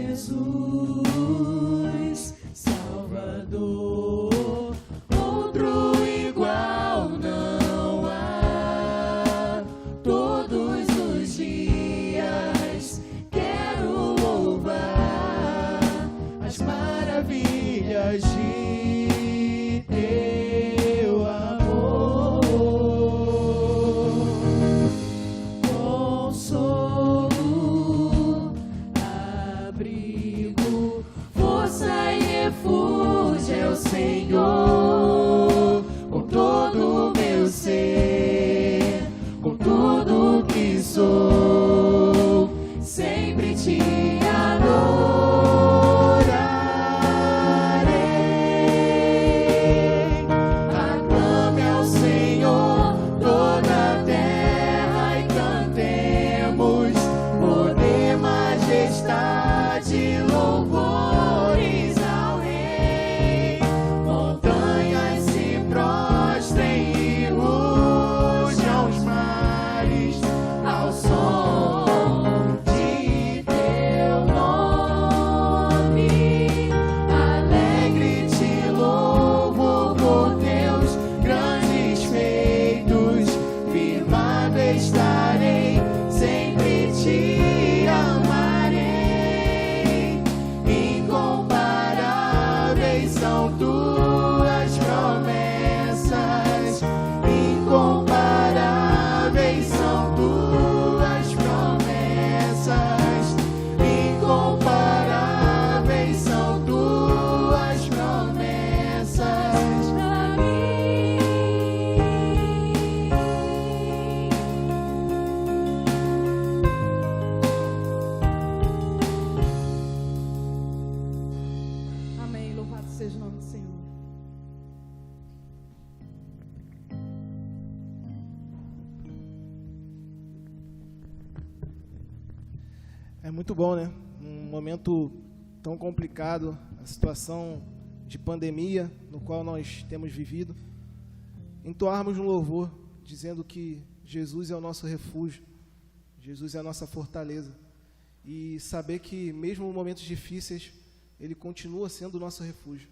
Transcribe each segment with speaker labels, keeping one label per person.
Speaker 1: Jesus, Salvador, outro igual não há. Todos os dias quero louvar as maravilhas de teu amor. Consolo, abrigo, força e refúgio é o Senhor. Com todo o meu ser, com tudo que sou, sempre te adorarei. Aclame ao Senhor toda a terra e cantemos poder, majestade, louvores ao Rei. Montanhas se prostrem e rujam os mares ao som de teu nome. Alegre te louvo por teus grandes feitos, firmado estarei, sempre te amarei. Incomparáveis são tuas promessas, incomparáveis são tuas promessas, incomparáveis são tuas promessas pra mim.
Speaker 2: Amém. Louvado seja o nome do Senhor.
Speaker 3: É muito bom, né? Num momento tão complicado, a situação de pandemia no qual nós temos vivido, entoarmos um louvor dizendo que Jesus é o nosso refúgio, Jesus é a nossa fortaleza, e saber que mesmo em momentos difíceis Ele continua sendo o nosso refúgio.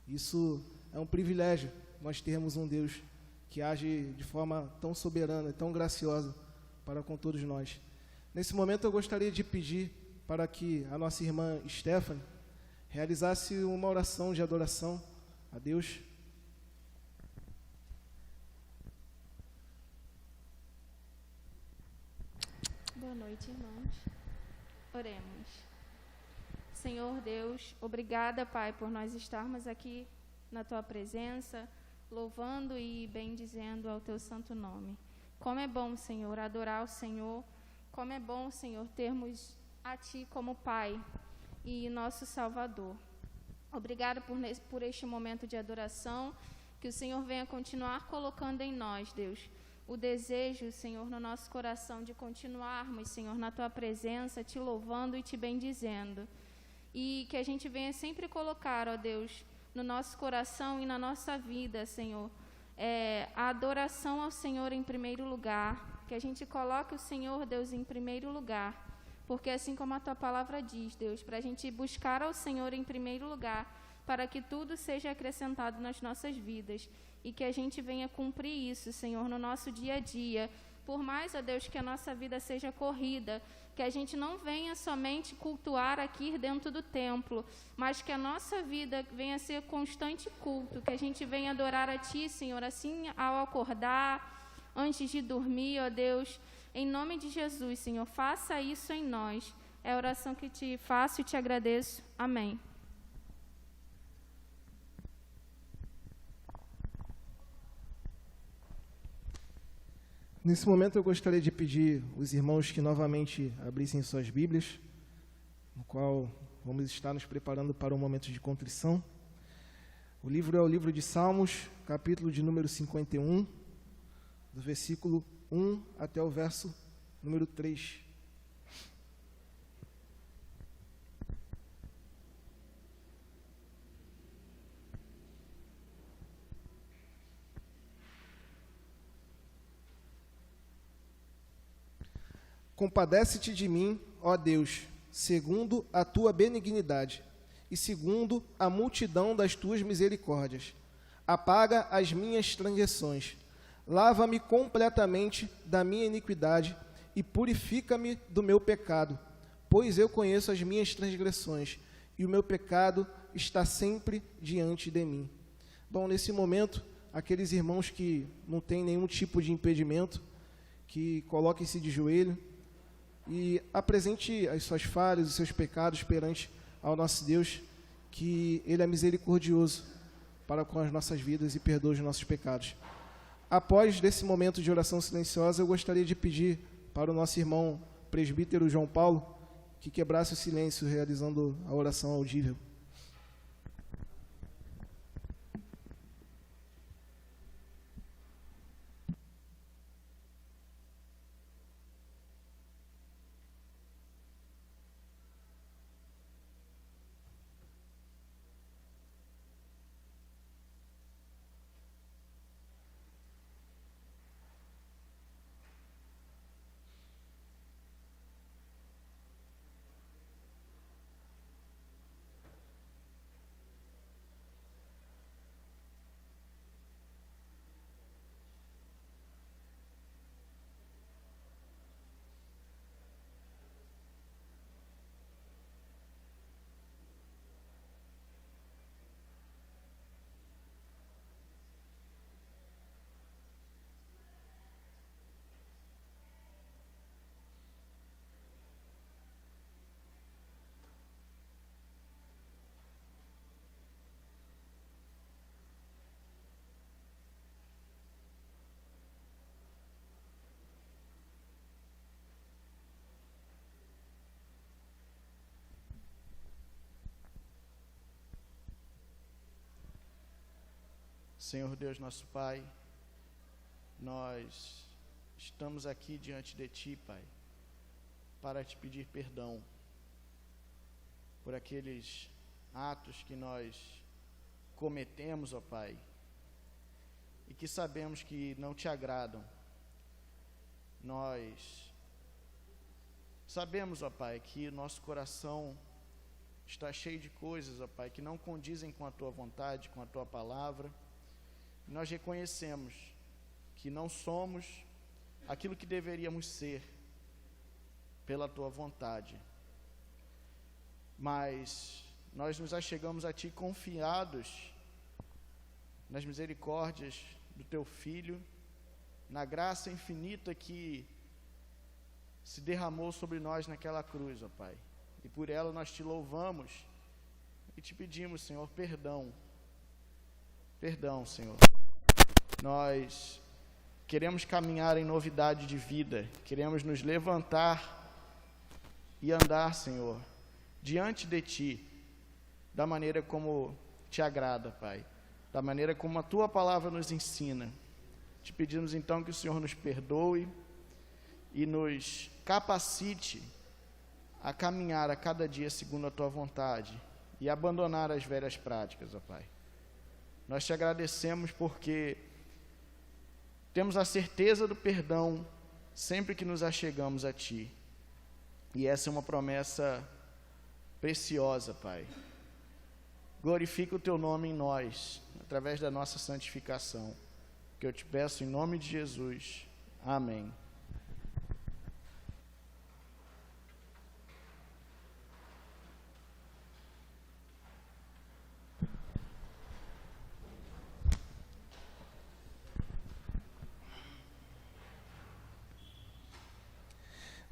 Speaker 3: Isso é um privilégio, nós termos um Deus que age de forma tão soberana e tão graciosa para com todos nós. Nesse momento eu gostaria de pedir para que a nossa irmã Stephanie realizasse uma oração de adoração a Deus.
Speaker 4: Boa noite, irmãos. Oremos. Senhor Deus, obrigada, Pai, por nós estarmos aqui na Tua presença, louvando e bendizendo ao Teu santo nome. Como é bom, Senhor, adorar o Senhor. Como é bom, Senhor, termos a Ti como Pai e nosso Salvador. Obrigada por este momento de adoração, que o Senhor venha continuar colocando em nós, Deus, o desejo, Senhor, no nosso coração de continuarmos, Senhor, na Tua presença, Te louvando e Te bendizendo. E que a gente venha sempre colocar, ó Deus, no nosso coração e na nossa vida, Senhor, a adoração ao Senhor em primeiro lugar. Que a gente coloque o Senhor, Deus, em primeiro lugar. Porque assim como a Tua palavra diz, Deus, para a gente buscar ao Senhor em primeiro lugar, para que tudo seja acrescentado nas nossas vidas. E que a gente venha cumprir isso, Senhor, no nosso dia a dia. Por mais, ó Deus, que a nossa vida seja corrida, que a gente não venha somente cultuar aqui dentro do templo, mas que a nossa vida venha ser constante culto, que a gente venha adorar a Ti, Senhor, assim ao acordar, antes de dormir, ó Deus, em nome de Jesus, Senhor, faça isso em nós. É a oração que Te faço e Te agradeço. Amém.
Speaker 3: Nesse momento eu gostaria de pedir os irmãos que novamente abrissem suas Bíblias, no qual vamos estar nos preparando para um momento de contrição. O livro é o livro de Salmos, capítulo de número 51, do versículo 1 até o verso número 3. Compadece-te de mim, ó Deus, segundo a tua benignidade e segundo a multidão das tuas misericórdias. Apaga as minhas transgressões, lava-me completamente da minha iniquidade e purifica-me do meu pecado, pois eu conheço as minhas transgressões e o meu pecado está sempre diante de mim. Bom, nesse momento, aqueles irmãos que não têm nenhum tipo de impedimento, que coloquem-se de joelho e apresente as suas falhas, os seus pecados perante ao nosso Deus, que Ele é misericordioso para com as nossas vidas e perdoa os nossos pecados. Após desse momento de oração silenciosa, eu gostaria de pedir para o nosso irmão presbítero João Paulo que quebrasse o silêncio realizando a oração audível.
Speaker 5: Senhor Deus, nosso Pai, nós estamos aqui diante de Ti, Pai, para Te pedir perdão por aqueles atos que nós cometemos, ó Pai, e que sabemos que não Te agradam. Nós sabemos, ó Pai, que o nosso coração está cheio de coisas, ó Pai, que não condizem com a Tua vontade, com a Tua palavra. Nós reconhecemos que não somos aquilo que deveríamos ser pela Tua vontade, mas nós nos achegamos a Ti confiados nas misericórdias do Teu Filho, na graça infinita que se derramou sobre nós naquela cruz, ó Pai, e por ela nós Te louvamos e Te pedimos, Senhor, perdão, Senhor. Nós queremos caminhar em novidade de vida, queremos nos levantar e andar, Senhor, diante de Ti, da maneira como Te agrada, Pai, da maneira como a Tua palavra nos ensina. Te pedimos então que o Senhor nos perdoe e nos capacite a caminhar a cada dia segundo a Tua vontade e abandonar as velhas práticas, ó Pai. Nós Te agradecemos porque temos a certeza do perdão sempre que nos achegamos a Ti. E essa é uma promessa preciosa, Pai. Glorifica o Teu nome em nós, através da nossa santificação, que eu Te peço em nome de Jesus. Amém.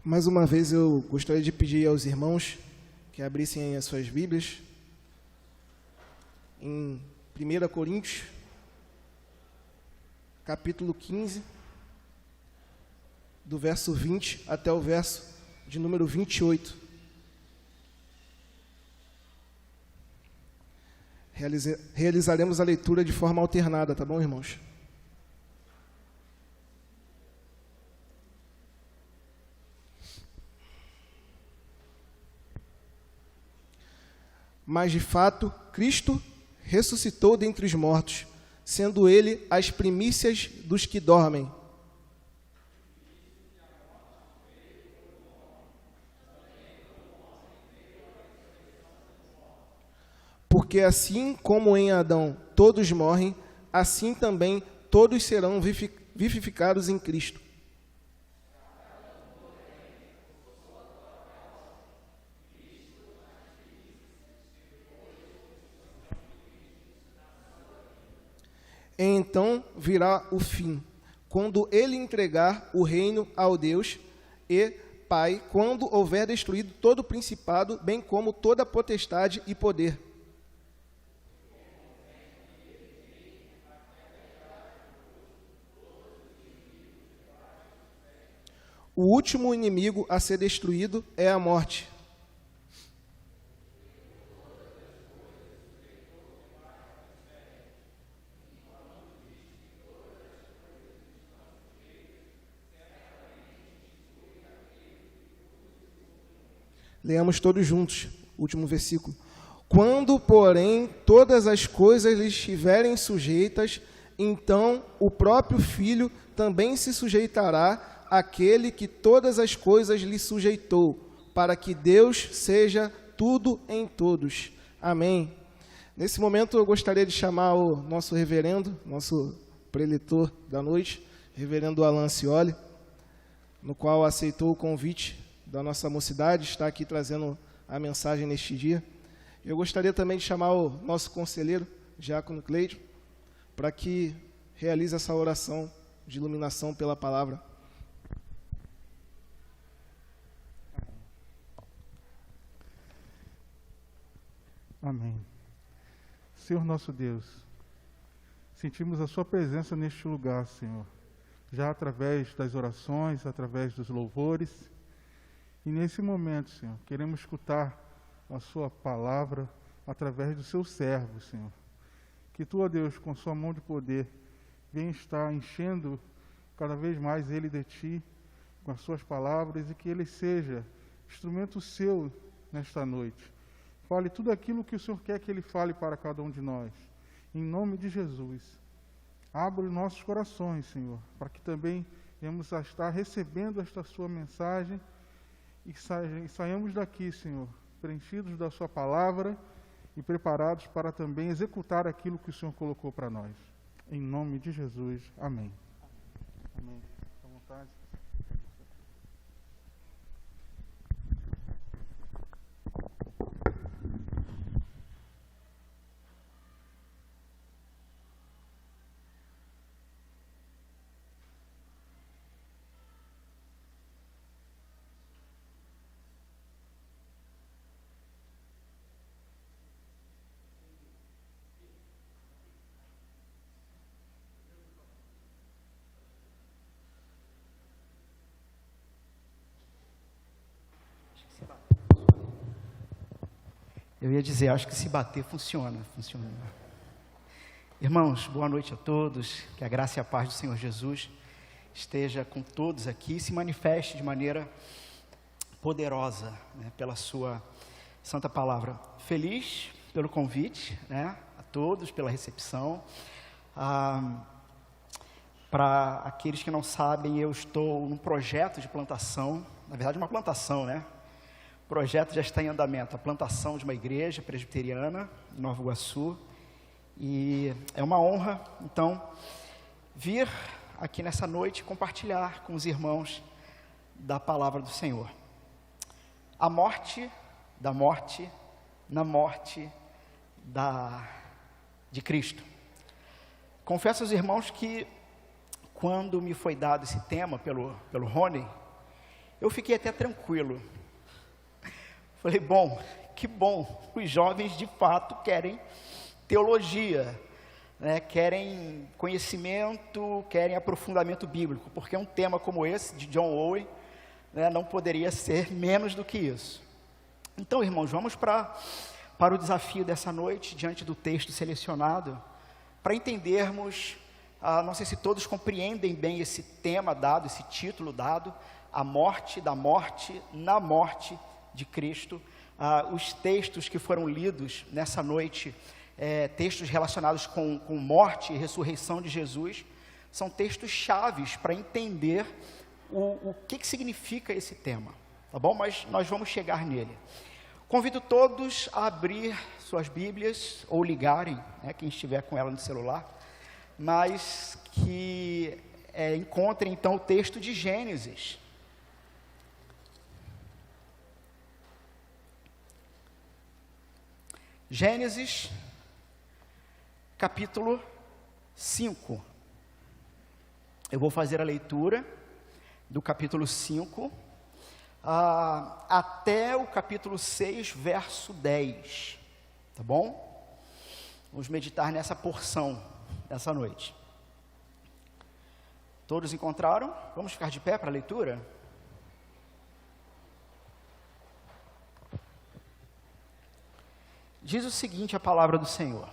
Speaker 3: Mais uma vez eu gostaria de pedir aos irmãos que abrissem as suas Bíblias em 1 Coríntios, capítulo 15, do verso 20 até o verso de número 28. Realizaremos a leitura de forma alternada, tá bom, irmãos? Mas, de fato, Cristo ressuscitou dentre os mortos, sendo Ele as primícias dos que dormem. Porque assim como em Adão todos morrem, assim também todos serão vivificados em Cristo. Então virá o fim, quando ele entregar o reino ao Deus e Pai, quando houver destruído todo o principado, bem como toda potestade e poder. O último inimigo a ser destruído é a morte. Leamos todos juntos, último versículo. Quando, porém, todas as coisas lhe estiverem sujeitas, então o próprio Filho também se sujeitará àquele que todas as coisas lhe sujeitou, para que Deus seja tudo em todos. Amém. Nesse momento eu gostaria de chamar o nosso reverendo, nosso preletor da noite, reverendo Alan Cioli, no qual aceitou o convite da nossa mocidade, está aqui trazendo a mensagem neste dia. Eu gostaria também de chamar o nosso conselheiro, Diácono Cleide, para que realize essa oração de iluminação pela palavra.
Speaker 6: Amém. Senhor nosso Deus, sentimos a sua presença neste lugar, Senhor, já através das orações, através dos louvores. E nesse momento, Senhor, queremos escutar a sua palavra através do seu servo, Senhor. Que tu, ó Deus, com sua mão de poder, venha estar enchendo cada vez mais ele de ti, com as suas palavras, e que ele seja instrumento seu nesta noite. Fale tudo aquilo que o Senhor quer que ele fale para cada um de nós. Em nome de Jesus. Abra os nossos corações, Senhor, para que também venhamos a estar recebendo esta sua mensagem e saiamos daqui, Senhor, preenchidos da sua palavra e preparados para também executar aquilo que o Senhor colocou para nós. Em nome de Jesus. Amém. Amém. À vontade.
Speaker 7: Eu ia dizer, acho que se bater funciona. Irmãos, boa noite a todos, que a graça e a paz do Senhor Jesus esteja com todos aqui e se manifeste de maneira poderosa, né, pela sua santa palavra. Feliz pelo convite, né, a todos, pela recepção. Para aqueles que não sabem, eu estou num projeto de plantação, na verdade uma plantação, né? O projeto já está em andamento, a plantação de uma igreja presbiteriana em Nova Iguaçu, e é uma honra, então, vir aqui nessa noite compartilhar com os irmãos da palavra do Senhor. A morte, da morte, na morte de Cristo. Confesso aos irmãos que, quando me foi dado esse tema pelo Rony, eu fiquei até tranquilo. Falei, que bom, os jovens de fato querem teologia, né? Querem conhecimento, querem aprofundamento bíblico, porque um tema como esse, de John Owen, né, não poderia ser menos do que isso. Então, irmãos, vamos para o desafio dessa noite, diante do texto selecionado, para entendermos, não sei se todos compreendem bem esse tema dado, esse título dado, a morte, da morte, na morte de Cristo. Os textos que foram lidos nessa noite, textos relacionados com morte e ressurreição de Jesus, são textos chaves para entender o que significa esse tema, tá bom? Mas nós vamos chegar nele. Convido todos a abrir suas Bíblias ou ligarem, quem estiver com ela no celular, mas que encontrem então o texto de Gênesis. Gênesis, capítulo 5. Eu vou fazer a leitura do capítulo 5 até o capítulo 6, verso 10. Tá bom? Vamos meditar nessa porção essa noite. Todos encontraram? Vamos ficar de pé para a leitura? Diz o seguinte a palavra do Senhor.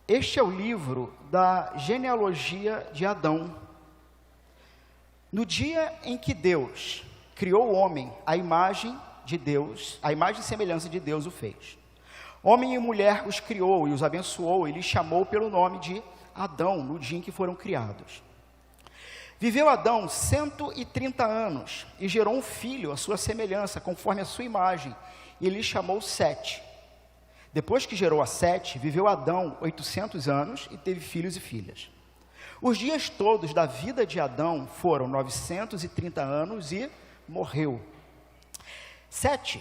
Speaker 7: Este é o livro da genealogia de Adão. No dia em que Deus criou o homem, a imagem de Deus, a imagem e semelhança de Deus o fez. Homem e mulher os criou e os abençoou e lhes chamou pelo nome de Adão, no dia em que foram criados. Viveu Adão 130 anos e gerou um filho à sua semelhança, conforme a sua imagem, e lhe chamou Sete. Depois que gerou a Sete, viveu Adão 800 anos e teve filhos e filhas. Os dias todos da vida de Adão foram 930 anos e morreu. Sete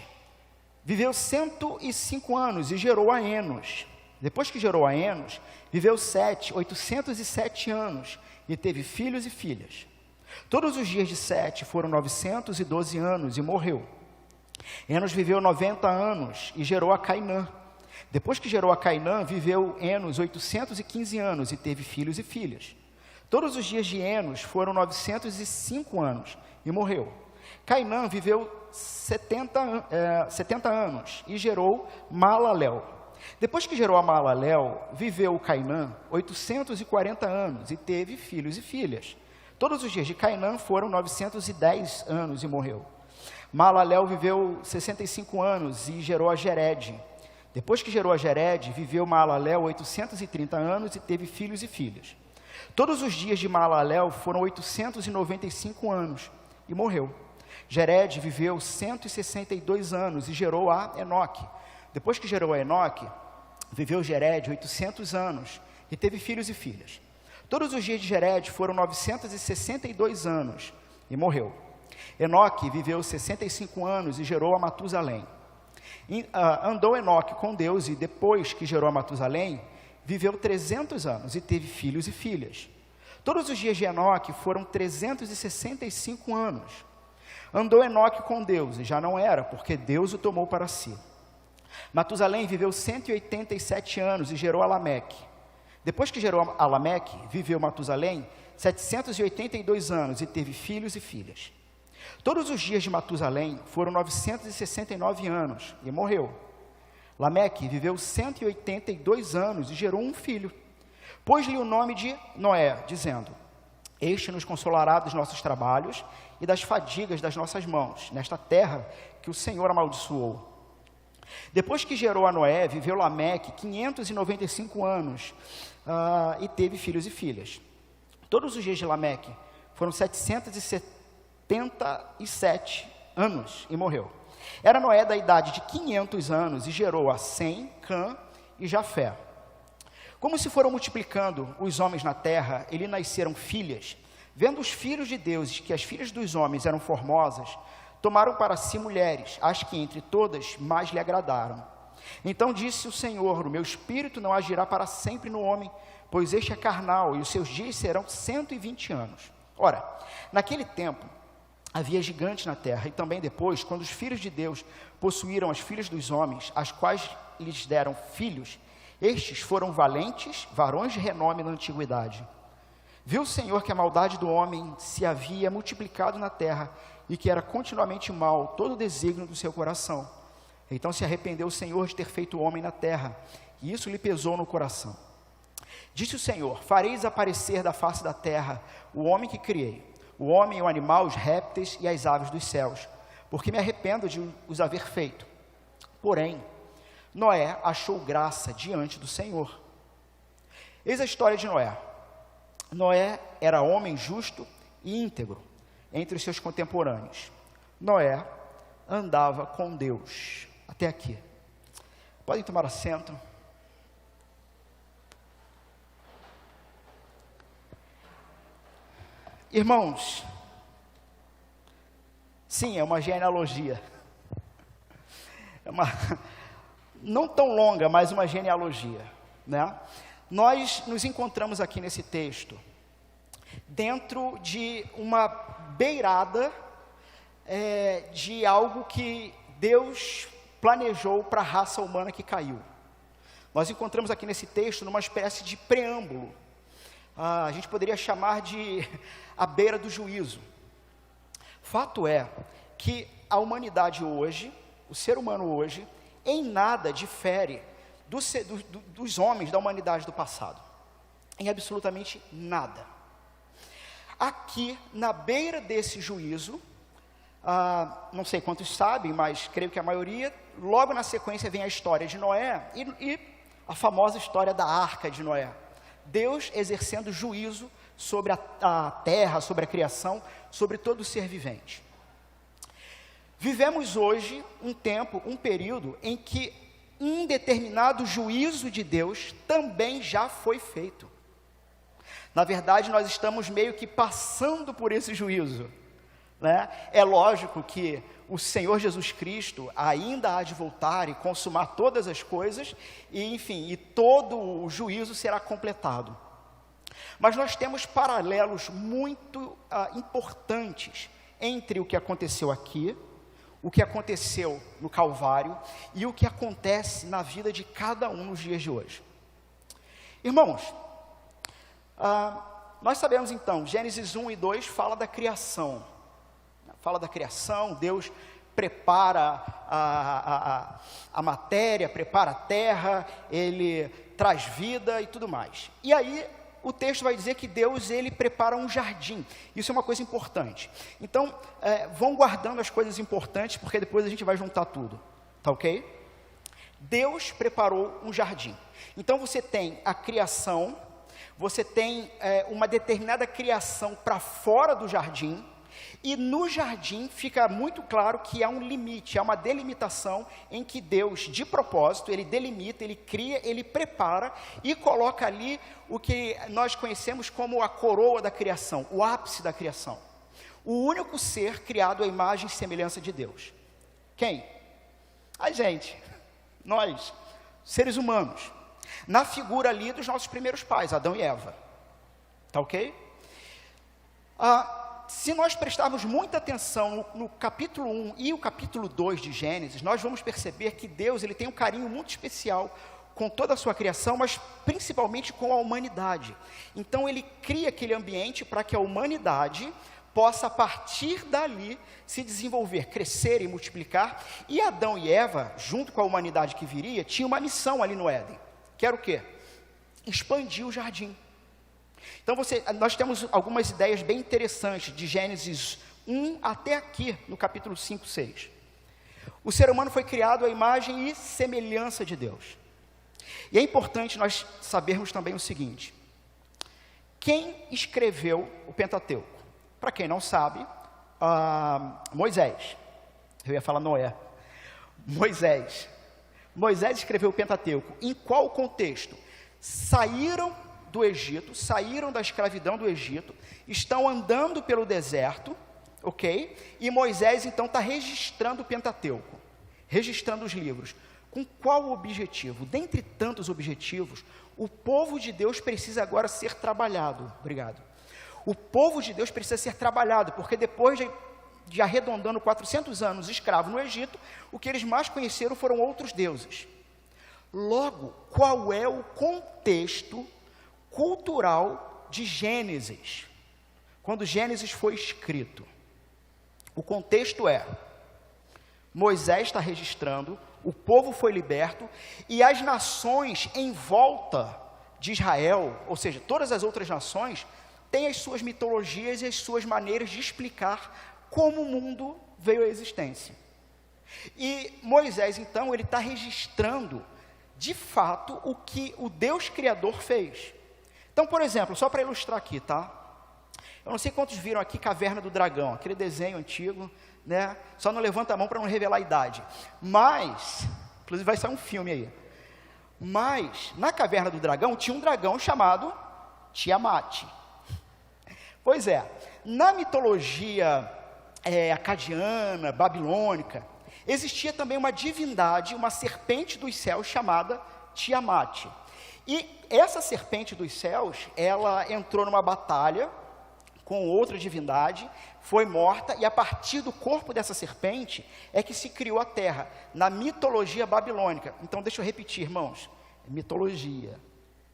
Speaker 7: viveu 105 anos e gerou a Enos. Depois que gerou a Enos, viveu Sete 807 anos e teve filhos e filhas. Todos os dias de Sete foram 912 anos e morreu. Enos viveu 90 anos e gerou a Cainã. Depois que gerou a Cainã, viveu Enos 815 anos e teve filhos e filhas. Todos os dias de Enos foram 905 anos e morreu. Cainã viveu 70 anos e gerou Maalalel. Depois que gerou a Maalalel, viveu Cainã 840 anos e teve filhos e filhas. Todos os dias de Cainã foram 910 anos e morreu. Maalalel viveu 65 anos e gerou a Jered. Depois que gerou a Jered, viveu Maalalel 830 anos e teve filhos e filhas. Todos os dias de Maalalel foram 895 anos e morreu. Jered viveu 162 anos e gerou a Enoque. Depois que gerou a Enoque, viveu Jered 800 anos e teve filhos e filhas. Todos os dias de Jered foram 962 anos e morreu. Enoque viveu 65 anos e gerou a Matusalém. Andou Enoque com Deus e depois que gerou a Matusalém, viveu 300 anos e teve filhos e filhas. Todos os dias de Enoque foram 365 anos. Andou Enoque com Deus e já não era, porque Deus o tomou para si. Matusalém viveu 187 anos e gerou a Lameque. Depois que gerou a Lameque, viveu Matusalém 782 anos e teve filhos e filhas. Todos os dias de Matusalém foram 969 anos e morreu. Lameque viveu 182 anos e gerou um filho. Pôs-lhe o nome de Noé, dizendo: Este nos consolará dos nossos trabalhos e das fadigas das nossas mãos, nesta terra que o Senhor amaldiçoou. Depois que gerou a Noé, viveu Lameque 595 anos e teve filhos e filhas. Todos os dias de Lameque foram 777 anos e morreu. Era Noé da idade de 500 anos e gerou a Sem, Cã e Jafé. Como se foram multiplicando os homens na terra, e lhe nasceram filhas, vendo os filhos de Deus que as filhas dos homens eram formosas, tomaram para si mulheres, as que entre todas mais lhe agradaram. Então disse o Senhor: O meu espírito não agirá para sempre no homem, pois este é carnal, e os seus dias serão 120 anos. Ora, naquele tempo havia gigantes na terra, e também depois, quando os filhos de Deus possuíram as filhas dos homens, as quais lhes deram filhos, estes foram valentes, varões de renome na antiguidade. Viu o Senhor que a maldade do homem se havia multiplicado na terra, e que era continuamente mau todo o desígnio do seu coração. Então se arrependeu o Senhor de ter feito o homem na terra, e isso lhe pesou no coração. Disse o Senhor: Farei desaparecer da face da terra o homem que criei, o homem, o animal, os répteis e as aves dos céus, porque me arrependo de os haver feito. Porém, Noé achou graça diante do Senhor. Eis a história de Noé. Noé era homem justo e íntegro entre os seus contemporâneos. Noé andava com Deus. Até aqui. Podem tomar assento. Irmãos, sim, é uma genealogia. É uma, não tão longa, mas uma genealogia, né? Nós nos encontramos aqui nesse texto, dentro de uma beirada de algo que Deus planejou para a raça humana que caiu. Nós encontramos aqui nesse texto numa espécie de preâmbulo. A gente poderia chamar de a beira do juízo. Fato é que a humanidade hoje, o ser humano hoje, em nada difere dos homens da humanidade do passado. Em absolutamente nada. Aqui, na beira desse juízo, não sei quantos sabem, mas creio que a maioria, logo na sequência vem a história de Noé e a famosa história da arca de Noé. Deus exercendo juízo sobre a terra, sobre a criação, sobre todo ser vivente. Vivemos hoje um período em que um determinado juízo de Deus também já foi feito. Na verdade, nós estamos meio que passando por esse juízo, né? É lógico que o Senhor Jesus Cristo ainda há de voltar e consumar todas as coisas, e enfim, e todo o juízo será completado. Mas nós temos paralelos muito importantes entre o que aconteceu aqui, o que aconteceu no Calvário e o que acontece na vida de cada um nos dias de hoje. Irmãos, nós sabemos então, Gênesis 1 e 2 fala da criação. Fala da criação, Deus prepara a matéria, prepara a terra, Ele traz vida e tudo mais. E aí, o texto vai dizer que Deus, Ele prepara um jardim. Isso é uma coisa importante. Então, vão guardando as coisas importantes, porque depois a gente vai juntar tudo. Tá ok? Deus preparou um jardim. Então, você tem a criação, você tem uma determinada criação para fora do jardim, e no jardim fica muito claro que há um limite, há uma delimitação em que Deus, de propósito, Ele delimita, Ele cria, Ele prepara e coloca ali o que nós conhecemos como a coroa da criação, o ápice da criação. O único ser criado à imagem e semelhança de Deus. Quem? A gente, nós, seres humanos, na figura ali dos nossos primeiros pais, Adão e Eva. Tá ok? Se nós prestarmos muita atenção no capítulo 1 e o capítulo 2 de Gênesis, nós vamos perceber que Deus, Ele tem um carinho muito especial com toda a sua criação, mas principalmente com a humanidade. Então Ele cria aquele ambiente para que a humanidade possa, a partir dali, se desenvolver, crescer e multiplicar. E Adão e Eva, junto com a humanidade que viria, tinham uma missão ali no Éden, que era o quê? Expandir o jardim. Então, nós temos algumas ideias bem interessantes de Gênesis 1 até aqui, no capítulo 5, 6. O ser humano foi criado à imagem e semelhança de Deus. E é importante nós sabermos também o seguinte: quem escreveu o Pentateuco? Para quem não sabe, Moisés. Eu ia falar Noé. Moisés escreveu o Pentateuco. Em qual contexto? Saíram do Egito, saíram da escravidão do Egito, estão andando pelo deserto, ok? E Moisés então está registrando o Pentateuco, registrando os livros. Com qual objetivo? Dentre tantos objetivos, o povo de Deus precisa agora ser trabalhado. Obrigado. O povo de Deus precisa ser trabalhado, porque depois de arredondando 400 anos escravo no Egito, o que eles mais conheceram foram outros deuses. Logo, qual é o contexto cultural de Gênesis, quando Gênesis foi escrito? O contexto é: Moisés está registrando, o povo foi liberto, e as nações em volta de Israel, ou seja, todas as outras nações, têm as suas mitologias e as suas maneiras de explicar como o mundo veio à existência. E Moisés, então, ele está registrando, de fato, o que o Deus Criador fez. Então, por exemplo, só para ilustrar aqui, tá? Eu não sei quantos viram aqui Caverna do Dragão, aquele desenho antigo, né? Só não levanta a mão para não revelar a idade. Mas, inclusive vai sair um filme aí. Mas, na caverna do dragão, tinha um dragão chamado Tiamat. Pois é, na mitologia acadiana, babilônica, existia também uma divindade, uma serpente dos céus chamada Tiamat. E essa serpente dos céus, ela entrou numa batalha com outra divindade, foi morta, e a partir do corpo dessa serpente é que se criou a terra, na mitologia babilônica. Então deixa eu repetir, irmãos, mitologia,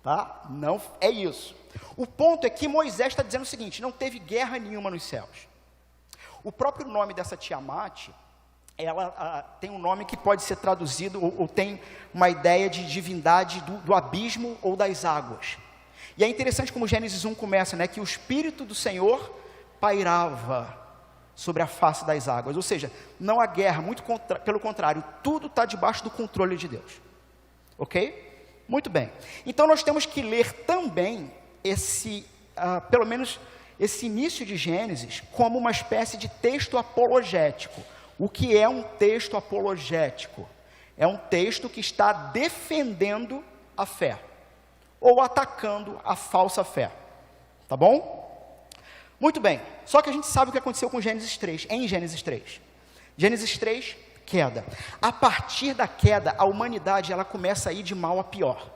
Speaker 7: tá? Não é isso. O ponto é que Moisés está dizendo o seguinte: não teve guerra nenhuma nos céus. O próprio nome dessa Tiamat, ela tem um nome que pode ser traduzido, ou tem uma ideia de divindade do abismo ou das águas. E é interessante como Gênesis 1 começa, né, que o Espírito do Senhor pairava sobre a face das águas, ou seja, não há guerra, pelo contrário, tudo está debaixo do controle de Deus, ok? Muito bem, então nós temos que ler também pelo menos esse início de Gênesis, como uma espécie de texto apologético. O que é um texto apologético? É um texto que está defendendo a fé, ou atacando a falsa fé, tá bom? Muito bem, só que a gente sabe o que aconteceu com Gênesis 3, em Gênesis 3. Gênesis 3, queda. A partir da queda, a humanidade ela começa a ir de mal a pior.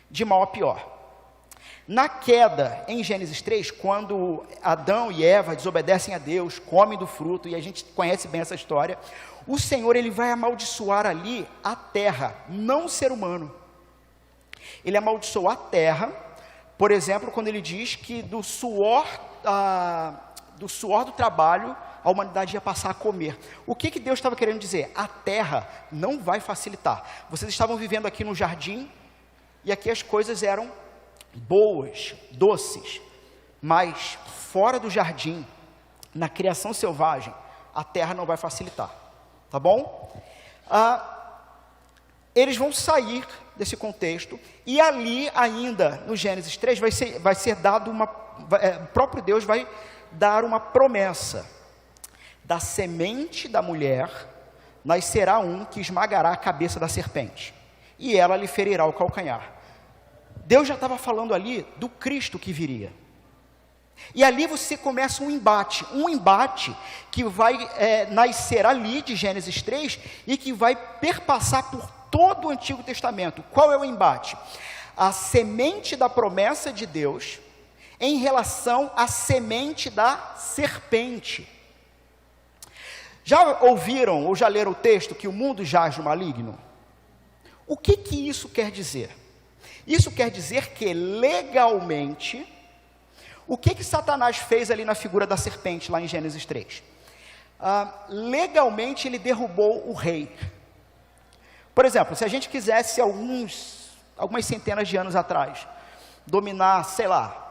Speaker 7: De mal a pior. Na queda, em Gênesis 3, quando Adão e Eva desobedecem a Deus, comem do fruto, e a gente conhece bem essa história, o Senhor ele vai amaldiçoar ali a terra, não o ser humano. Ele amaldiçoou a terra, por exemplo, quando ele diz que do suor do trabalho, a humanidade ia passar a comer. O que Deus estava querendo dizer? A terra não vai facilitar. Vocês estavam vivendo aqui no jardim, e aqui as coisas eram boas, doces, mas fora do jardim, na criação selvagem, a terra não vai facilitar, tá bom? Eles vão sair desse contexto, e ali ainda, no Gênesis 3, vai ser dado o próprio Deus vai dar uma promessa: da semente da mulher nascerá um que esmagará a cabeça da serpente, e ela lhe ferirá o calcanhar. Deus já estava falando ali do Cristo que viria. E ali você começa um embate que vai nascer ali de Gênesis 3 e que vai perpassar por todo o Antigo Testamento. Qual é o embate? A semente da promessa de Deus em relação à semente da serpente. Já ouviram ou já leram o texto que o mundo jaz no maligno? O que isso quer dizer? Isso quer dizer que legalmente, o que Satanás fez ali na figura da serpente, lá em Gênesis 3? Legalmente ele derrubou o rei. Por exemplo, se a gente quisesse algumas centenas de anos atrás, dominar, sei lá,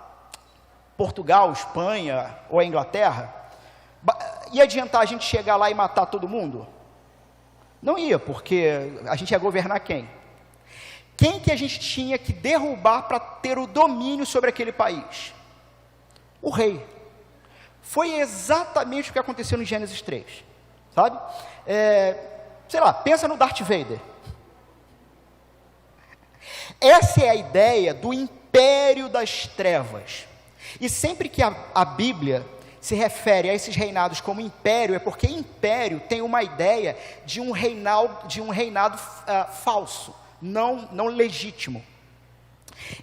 Speaker 7: Portugal, Espanha ou a Inglaterra, ia adiantar a gente chegar lá e matar todo mundo? Não ia, porque a gente ia governar quem? Quem que a gente tinha que derrubar para ter o domínio sobre aquele país? O rei. Foi exatamente o que aconteceu no Gênesis 3, sabe? Sei lá, pensa no Darth Vader. Essa é a ideia do império das trevas. E sempre que a Bíblia se refere a esses reinados como império, é porque império tem uma ideia de um reinado falso, não legítimo.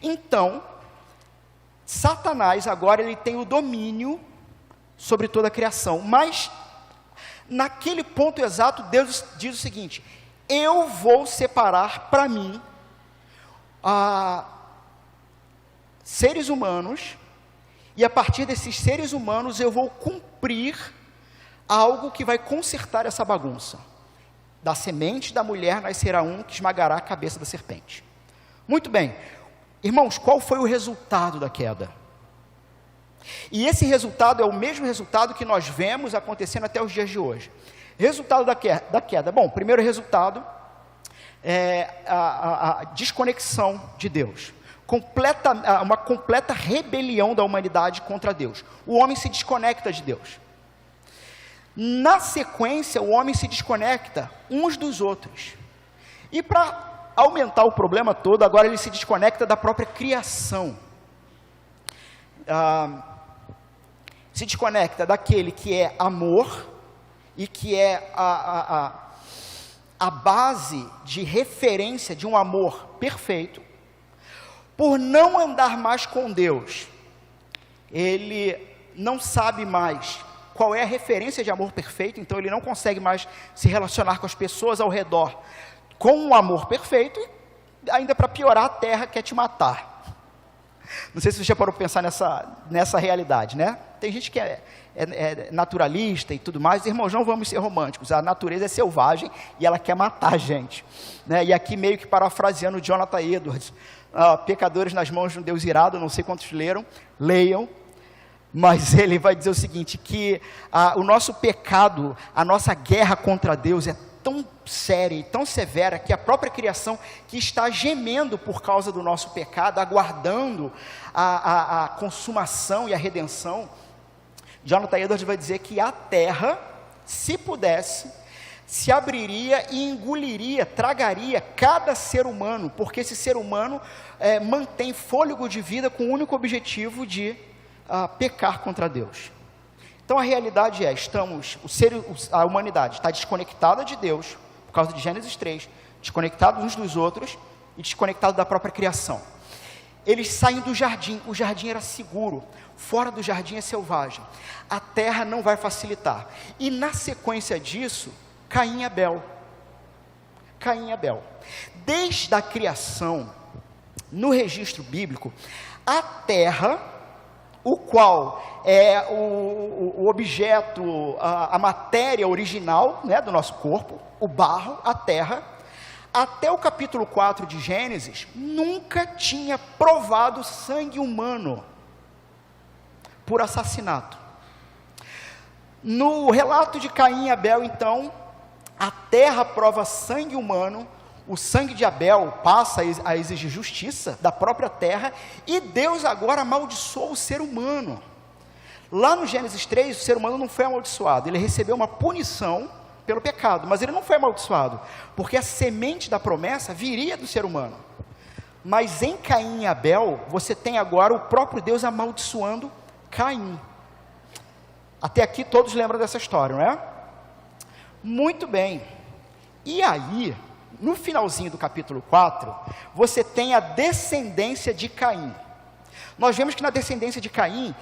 Speaker 7: Então, Satanás agora ele tem o domínio sobre toda a criação, mas naquele ponto exato Deus diz o seguinte: eu vou separar para mim seres humanos, e a partir desses seres humanos eu vou cumprir algo que vai consertar essa bagunça. Da semente da mulher nascerá um que esmagará a cabeça da serpente. Muito bem, irmãos, qual foi o resultado da queda? E esse resultado é o mesmo resultado que nós vemos acontecendo até os dias de hoje. Resultado da queda. Bom, primeiro resultado é a desconexão de Deus. Uma completa rebelião da humanidade contra Deus. O homem se desconecta de Deus. Na sequência, o homem se desconecta uns dos outros. E para aumentar o problema todo, agora ele se desconecta da própria criação. Se desconecta daquele que é amor e que é a base de referência de um amor perfeito. Por não andar mais com Deus, ele não sabe mais qual é a referência de amor perfeito, então ele não consegue mais se relacionar com as pessoas ao redor com um amor perfeito, e ainda para piorar, a terra quer te matar. Não sei se você já parou para pensar nessa realidade, né? Tem gente que é naturalista e tudo mais. Irmãos, não vamos ser românticos. A natureza é selvagem e ela quer matar a gente, né? E aqui meio que parafraseando Jonathan Edwards, pecadores nas mãos de um Deus irado, não sei quantos leram, leiam, mas ele vai dizer o seguinte, que o nosso pecado, a nossa guerra contra Deus é tão séria e tão severa, que a própria criação, que está gemendo por causa do nosso pecado, aguardando a consumação e a redenção. Jonathan Edwards vai dizer que a terra, se pudesse, se abriria e engoliria, tragaria cada ser humano, porque esse ser humano mantém fôlego de vida com o único objetivo de pecar contra Deus. Então a realidade é, a humanidade está desconectada de Deus, por causa de Gênesis 3, desconectados uns dos outros e desconectados da própria criação. Eles saem do jardim, o jardim era seguro, fora do jardim é selvagem, a terra não vai facilitar. E na sequência disso, Caim e Abel. Desde a criação, no registro bíblico, a terra, o qual é o objeto, a matéria original, né, do nosso corpo, o barro, a terra, até o capítulo 4 de Gênesis, nunca tinha provado sangue humano por assassinato. No relato de Caim e Abel, então, a terra prova sangue humano, o sangue de Abel passa a exigir justiça da própria terra, e Deus agora amaldiçoou o ser humano. Lá no Gênesis 3, o ser humano não foi amaldiçoado, ele recebeu uma punição pelo pecado, mas ele não foi amaldiçoado, porque a semente da promessa viria do ser humano. Mas em Caim e Abel, você tem agora o próprio Deus amaldiçoando Caim. Até aqui todos lembram dessa história, não é? Muito bem. E aí, no finalzinho do capítulo 4, você tem a descendência de Caim. Nós vemos que na descendência de Caim,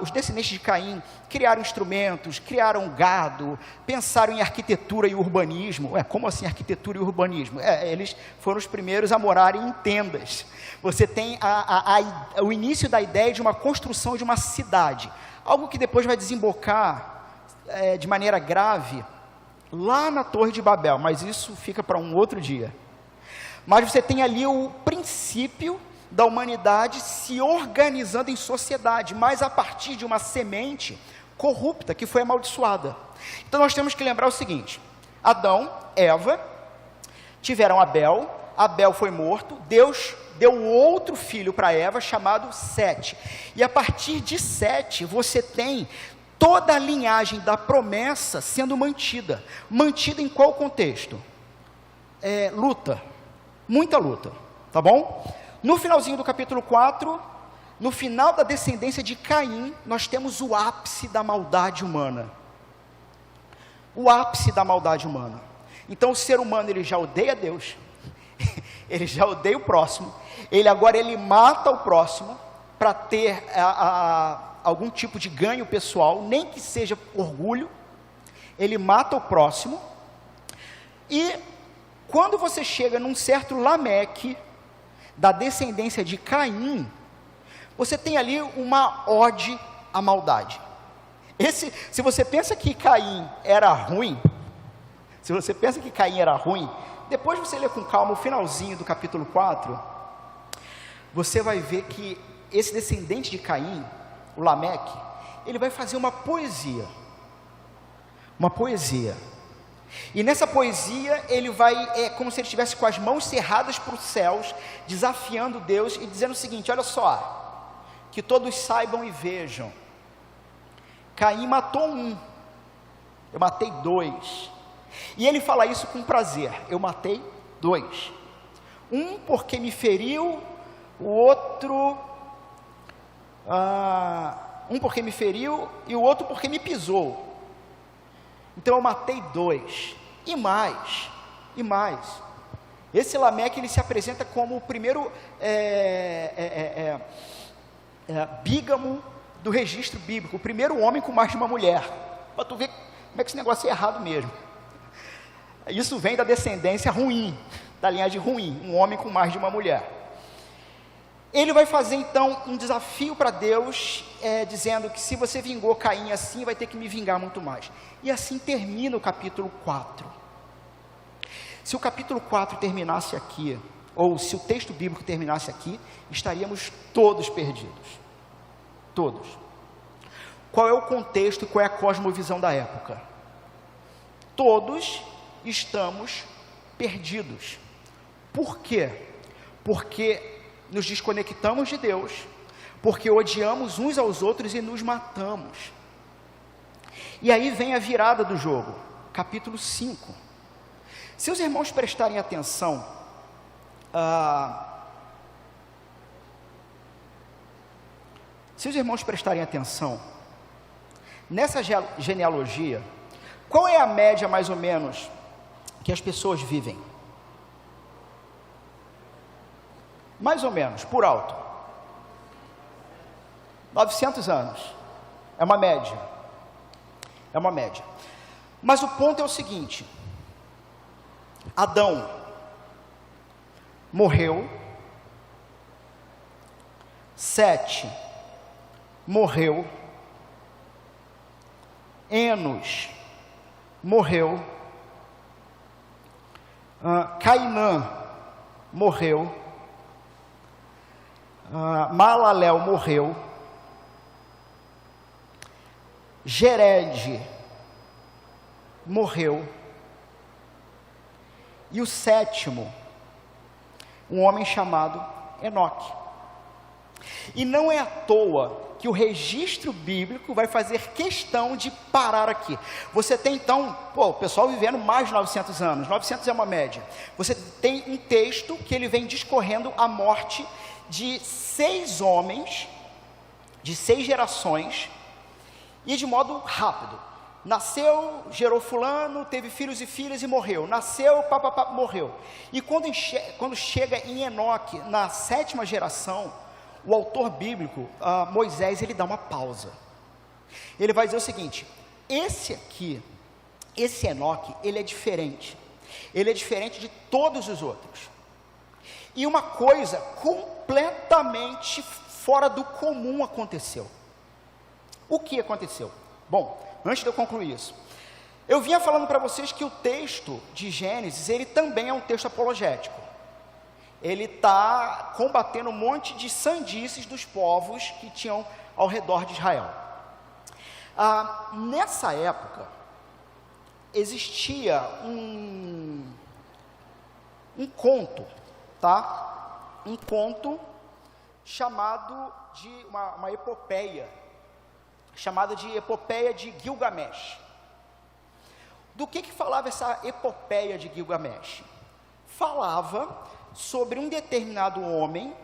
Speaker 7: os descendentes de Caim criaram instrumentos, criaram gado, pensaram em arquitetura e urbanismo. Como assim arquitetura e urbanismo? Eles foram os primeiros a morarem em tendas. Você tem o início da ideia de uma construção de uma cidade, algo que depois vai desembocar de maneira grave lá na Torre de Babel, mas isso fica para um outro dia. Mas você tem ali o princípio da humanidade se organizando em sociedade, mas a partir de uma semente corrupta que foi amaldiçoada. Então nós temos que lembrar o seguinte: Adão, Eva, tiveram Abel, Abel foi morto, Deus deu outro filho para Eva chamado Sete, e a partir de Sete você tem toda a linhagem da promessa sendo mantida em qual contexto? Luta, muita luta, tá bom? No finalzinho do capítulo 4, no final da descendência de Caim, nós temos o ápice da maldade humana. O ápice da maldade humana. Então o ser humano, ele já odeia Deus, ele já odeia o próximo, ele mata o próximo para ter algum tipo de ganho pessoal, nem que seja orgulho. Ele mata o próximo, e quando você chega num certo Lameque, da descendência de Caim, você tem ali uma ode à maldade. Se você pensa que Caim era ruim, depois você lê com calma o finalzinho do capítulo 4, você vai ver que esse descendente de Caim, o Lameque, ele vai fazer uma poesia, e nessa poesia ele vai, como se ele estivesse com as mãos cerradas para os céus, desafiando Deus e dizendo o seguinte: olha só, que todos saibam e vejam, Caim matou um, Eu matei 2. E ele fala isso com prazer. Eu matei 2. Um porque me feriu, o outro... um porque me feriu e o outro porque me pisou. Então eu matei 2. E mais. Esse Lameque, ele se apresenta como o primeiro bígamo do registro bíblico, o primeiro homem com mais de uma mulher. Para tu ver como é que esse negócio é errado mesmo. Isso vem da descendência ruim, da linhagem ruim, um homem com mais de uma mulher. Ele vai fazer então um desafio para Deus, dizendo que se você vingou Caim assim, vai ter que me vingar muito mais. E assim termina o capítulo 4. Se o capítulo 4 terminasse aqui, ou se o texto bíblico terminasse aqui, estaríamos todos perdidos. Todos. Qual é o contexto e qual é a cosmovisão da época? Todos estamos perdidos. Por quê? Porque nos desconectamos de Deus, porque odiamos uns aos outros e nos matamos. E aí vem a virada do jogo, capítulo 5. Se os irmãos prestarem atenção, nessa genealogia, qual é a média mais ou menos que as pessoas vivem? Mais ou menos, por alto. 900 anos. É uma média. Mas o ponto é o seguinte: Adão morreu, Sete morreu, Enos morreu, Cainã morreu, Malalel morreu, Jered morreu, e o sétimo, um homem chamado Enoque. E não é à toa que o registro bíblico vai fazer questão de parar aqui. Você tem então, o pessoal vivendo mais de 900 anos, 900 é uma média. Você tem um texto que ele vem discorrendo a morte de 6 homens, de 6 gerações, e de modo rápido. Nasceu, gerou fulano, teve filhos e filhas e morreu. Nasceu, morreu. E quando chega em Enoque, na 7ª geração, o autor bíblico, Moisés, ele dá uma pausa. Ele vai dizer o seguinte: esse Enoque, ele é diferente. Ele é diferente de todos os outros. E uma coisa completamente fora do comum aconteceu. O que aconteceu? Bom, antes de eu concluir isso, eu vinha falando para vocês que o texto de Gênesis, ele também é um texto apologético. Ele está combatendo um monte de sandices dos povos que tinham ao redor de Israel. Nessa época, existia um conto, tá? Um conto chamado de uma epopeia, chamada de Epopeia de Gilgamesh. Do que falava essa Epopeia de Gilgamesh? Falava sobre um determinado homem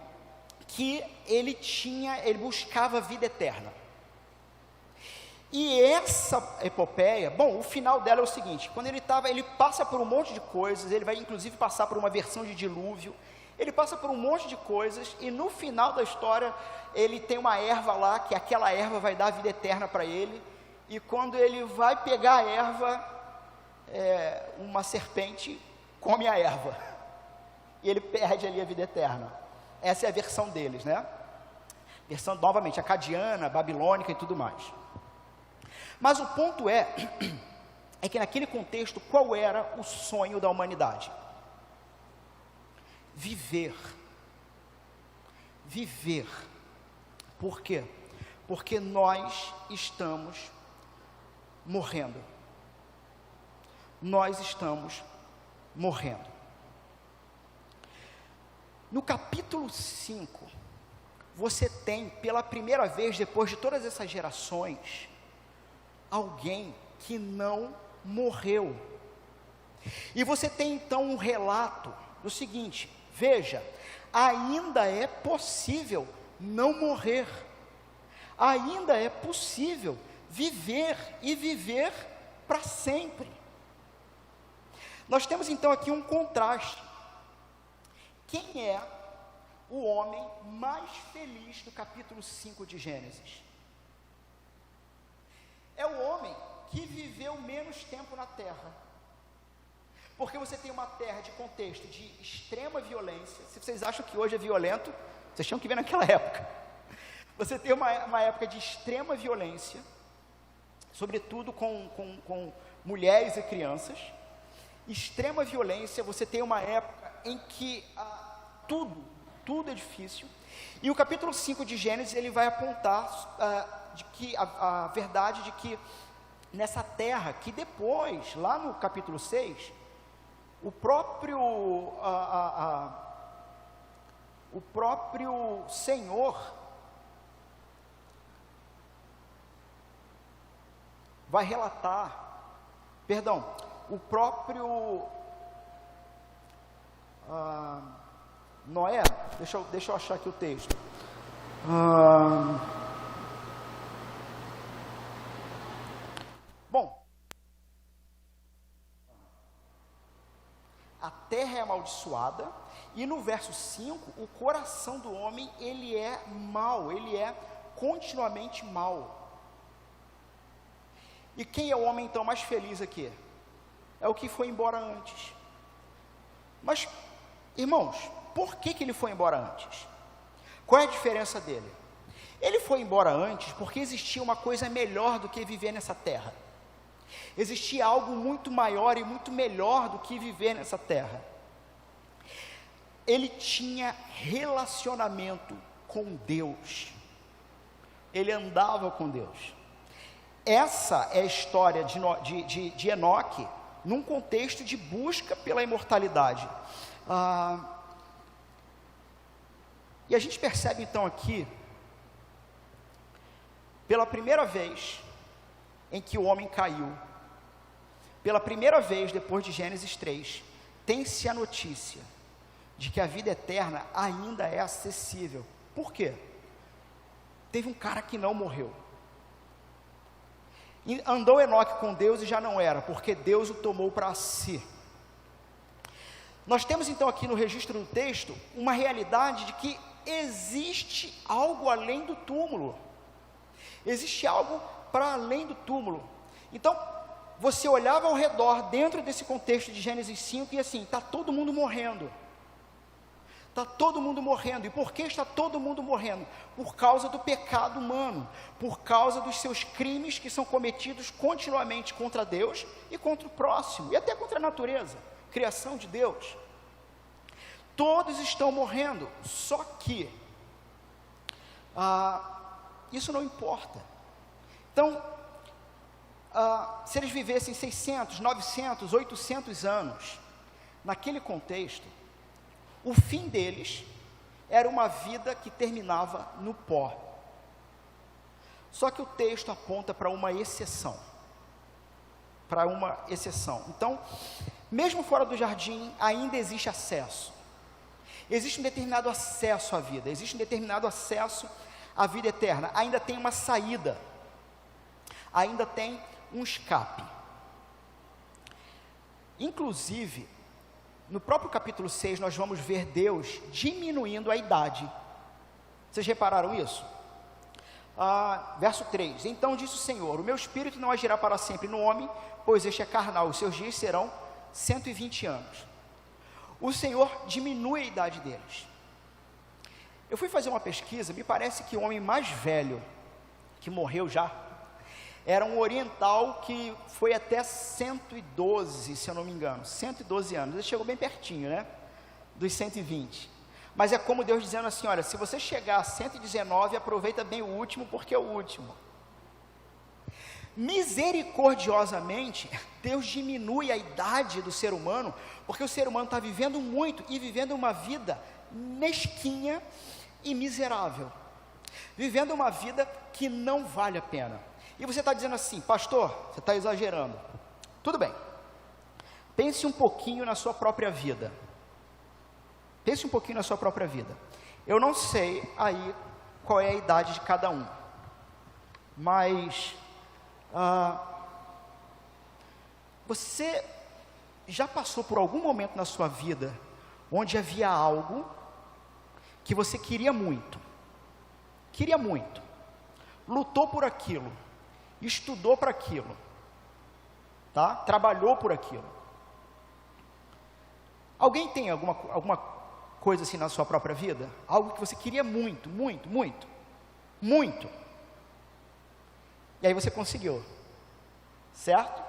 Speaker 7: que ele buscava a vida eterna. E essa epopeia, o final dela é o seguinte: quando ele passa por um monte de coisas, ele vai inclusive passar por uma versão de dilúvio, ele passa por um monte de coisas, e no final da história, ele tem uma erva lá, que aquela erva vai dar a vida eterna para ele, e quando ele vai pegar a erva, uma serpente come a erva, e ele perde ali a vida eterna. Essa é a versão deles, né? Versão, novamente, acadiana, babilônica e tudo mais. Mas o ponto é que naquele contexto, qual era o sonho da humanidade? Viver. Por quê? Porque nós estamos morrendo. No capítulo 5, você tem, pela primeira vez, depois de todas essas gerações, alguém que não morreu. E você tem então um relato do seguinte: veja, ainda é possível não morrer, ainda é possível viver e viver para sempre. Nós temos então aqui um contraste. Quem é o homem mais feliz do capítulo 5 de Gênesis? É o homem que viveu menos tempo na terra. Porque você tem uma terra de contexto de extrema violência. Se vocês acham que hoje é violento, vocês tinham que ver naquela época. Você tem uma época de extrema violência, sobretudo com mulheres e crianças. Extrema violência, você tem uma época em que tudo é difícil. E o capítulo 5 de Gênesis, ele vai apontar de que a verdade de que nessa terra, que depois, lá no capítulo 6, o próprio Senhor vai relatar, o próprio Noé, deixa eu achar aqui o texto. Bom, a terra é amaldiçoada, e no verso 5, o coração do homem, ele é mau, ele é continuamente mau. E quem é o homem então mais feliz aqui? É o que foi embora antes. Mas, irmãos, por que ele foi embora antes? Qual é a diferença dele? Ele foi embora antes porque existia uma coisa melhor do que viver nessa terra. Existia algo muito maior e muito melhor do que viver nessa terra. Ele tinha relacionamento com Deus. Ele andava com Deus. Essa é a história de Enoque, num contexto de busca pela imortalidade. E a gente percebe então aqui, pela primeira vez em que o homem caiu, pela primeira vez depois de Gênesis 3, tem-se a notícia de que a vida eterna ainda é acessível. Por quê? Teve um cara que não morreu. E andou Enoque com Deus e já não era, porque Deus o tomou para si. Nós temos então aqui no registro do texto uma realidade de que existe algo além do túmulo. Existe algo para além do túmulo. Então, você olhava ao redor, dentro desse contexto de Gênesis 5, e assim, está todo mundo morrendo. Está todo mundo morrendo. E por que está todo mundo morrendo? Por causa do pecado humano, por causa dos seus crimes que são cometidos continuamente contra Deus e contra o próximo, e até contra a natureza, criação de Deus. Todos estão morrendo, só que isso não importa. Então, se eles vivessem 600, 900, 800 anos, naquele contexto, o fim deles era uma vida que terminava no pó. Só que o texto aponta para uma exceção. Então, mesmo fora do jardim, ainda existe acesso. Existe um determinado acesso à vida, existe um determinado acesso à vida eterna. Ainda tem uma saída, ainda tem um escape. Inclusive, no próprio capítulo 6, nós vamos ver Deus diminuindo a idade. Vocês repararam isso? Verso 3: Então disse o Senhor: o meu espírito não agirá para sempre no homem, pois este é carnal, os seus dias serão 120 anos. O Senhor diminui a idade deles. Eu fui fazer uma pesquisa, me parece que o homem mais velho, que morreu já, era um oriental que foi até 112, se eu não me engano, 112 anos, ele chegou bem pertinho, né, dos 120, mas é como Deus dizendo assim: olha, se você chegar a 119, aproveita bem o último, porque é o último. Misericordiosamente, Deus diminui a idade do ser humano, porque o ser humano está vivendo muito, e vivendo uma vida mesquinha e miserável, vivendo uma vida que não vale a pena. E você está dizendo assim, pastor, você está exagerando. Tudo bem. Pense um pouquinho na sua própria vida. Pense um pouquinho na sua própria vida. Eu não sei aí qual é a idade de cada um. Mas você já passou por algum momento na sua vida onde havia algo que você queria muito, lutou por aquilo, estudou para aquilo, tá? Trabalhou por aquilo. Alguém tem alguma coisa assim na sua própria vida? Algo que você queria muito, e aí você conseguiu, certo?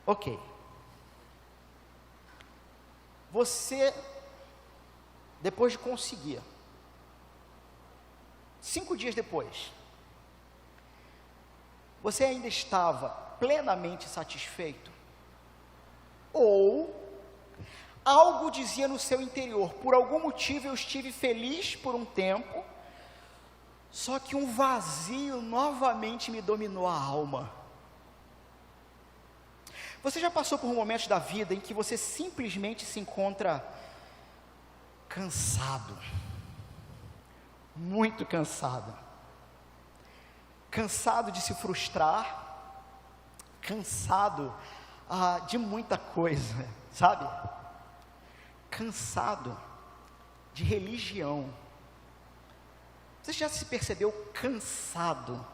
Speaker 7: Ok. Você, depois de conseguir, 5 dias depois, você ainda estava plenamente satisfeito? Ou algo dizia no seu interior, por algum motivo eu estive feliz por um tempo, só que um vazio novamente me dominou a alma. Você já passou por momentos da vida em que você simplesmente se encontra cansado, muito cansado, cansado de se frustrar, cansado de muita coisa, sabe? Cansado de religião. Você já se percebeu cansado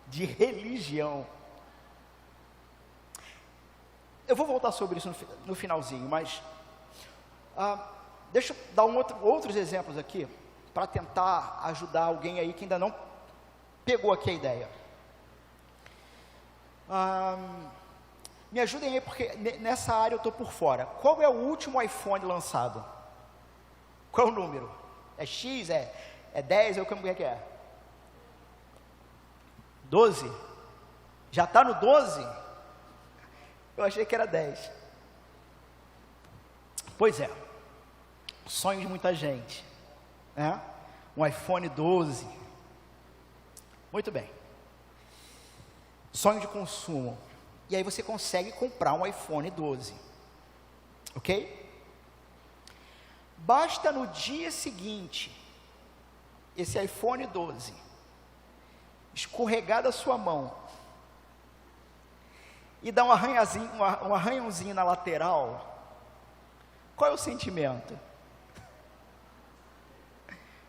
Speaker 7: de religião? Eu vou voltar sobre isso no finalzinho, mas deixa eu dar outros exemplos aqui, para tentar ajudar alguém aí que ainda não pegou aqui a ideia. Me ajudem aí, porque nessa área eu estou por fora. Qual é o último iPhone lançado? Qual é o número? É X? É 10? Como é que é? 12? Já está no 12? Eu achei que era 10. Pois é, sonho de muita gente, né? Um iPhone 12. Muito bem. Sonho de consumo. E aí você consegue comprar um iPhone 12. Ok? Basta no dia seguinte, esse iPhone 12 escorregar da sua mão e dar um arranhãozinho na lateral. Qual é o sentimento?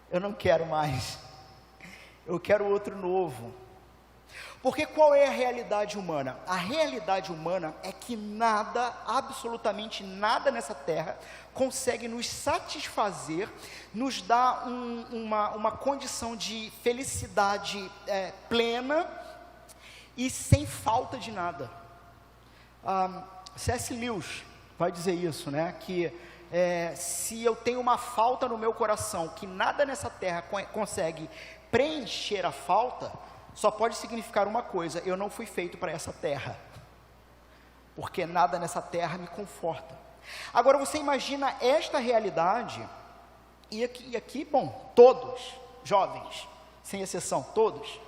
Speaker 7: Eu não quero mais, eu quero outro novo. Porque qual é a realidade humana? A realidade humana é que nada, absolutamente nada nessa terra consegue nos satisfazer, nos dar uma condição de felicidade plena e sem falta de nada. C.S. Lewis vai dizer isso, né? Que se eu tenho uma falta no meu coração, que nada nessa terra consegue preencher a falta, só pode significar uma coisa: eu não fui feito para essa terra, porque nada nessa terra me conforta. Agora você imagina esta realidade, e aqui, bom, todos, jovens, sem exceção, todos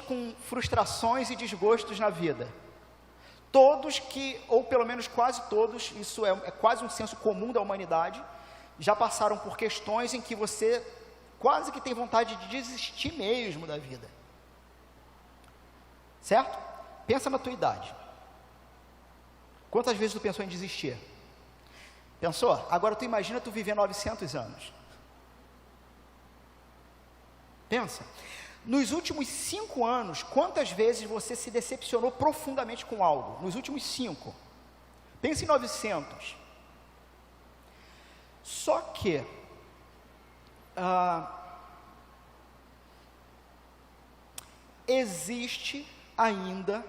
Speaker 7: com frustrações e desgostos na vida, todos que, ou pelo menos quase todos, isso é quase um senso comum da humanidade, já passaram por questões em que você quase que tem vontade de desistir mesmo da vida, certo? Pensa na tua idade. Quantas vezes tu pensou em desistir? Pensou? Agora tu imagina tu viver 900 anos. Pensa. Nos últimos 5 anos, quantas vezes você se decepcionou profundamente com algo? Nos últimos 5. Pense em 900. Só que existe ainda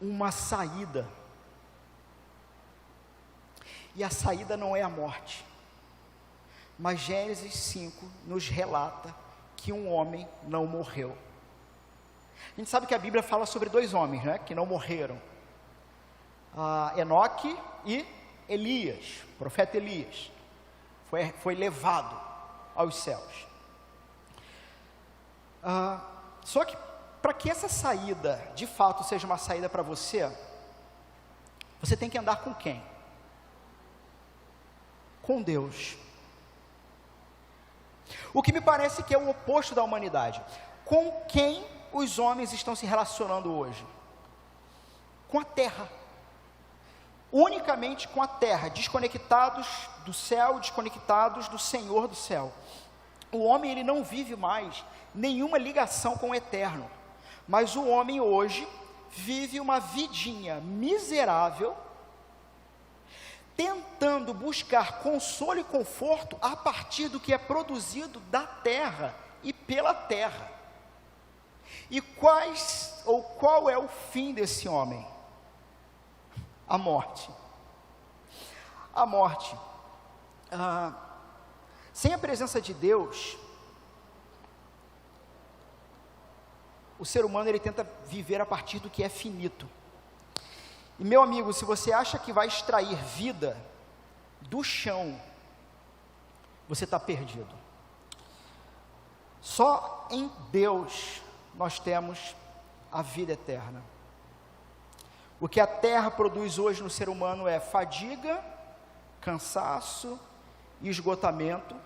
Speaker 7: uma saída. E a saída não é a morte. Mas Gênesis 5 nos relata que um homem não morreu. A gente sabe que a Bíblia fala sobre 2 homens, né, que não morreram. Enoque e Elias, o profeta Elias. Foi levado aos céus. Só que, para que essa saída, de fato, seja uma saída para você, você tem que andar com quem? Com Deus. O que me parece que é o oposto da humanidade. Com quem os homens estão se relacionando hoje? Com a terra. Unicamente com a terra, desconectados do céu, desconectados do Senhor do céu. O homem, ele não vive mais nenhuma ligação com o eterno, mas o homem hoje vive uma vidinha miserável, tentando buscar consolo e conforto a partir do que é produzido da terra e pela terra. E qual é o fim desse homem? A morte. A morte. Sem a presença de Deus, o ser humano, ele tenta viver a partir do que é finito. E, meu amigo, se você acha que vai extrair vida do chão, você está perdido. Só em Deus nós temos a vida eterna. O que a terra produz hoje no ser humano é fadiga, cansaço e esgotamento.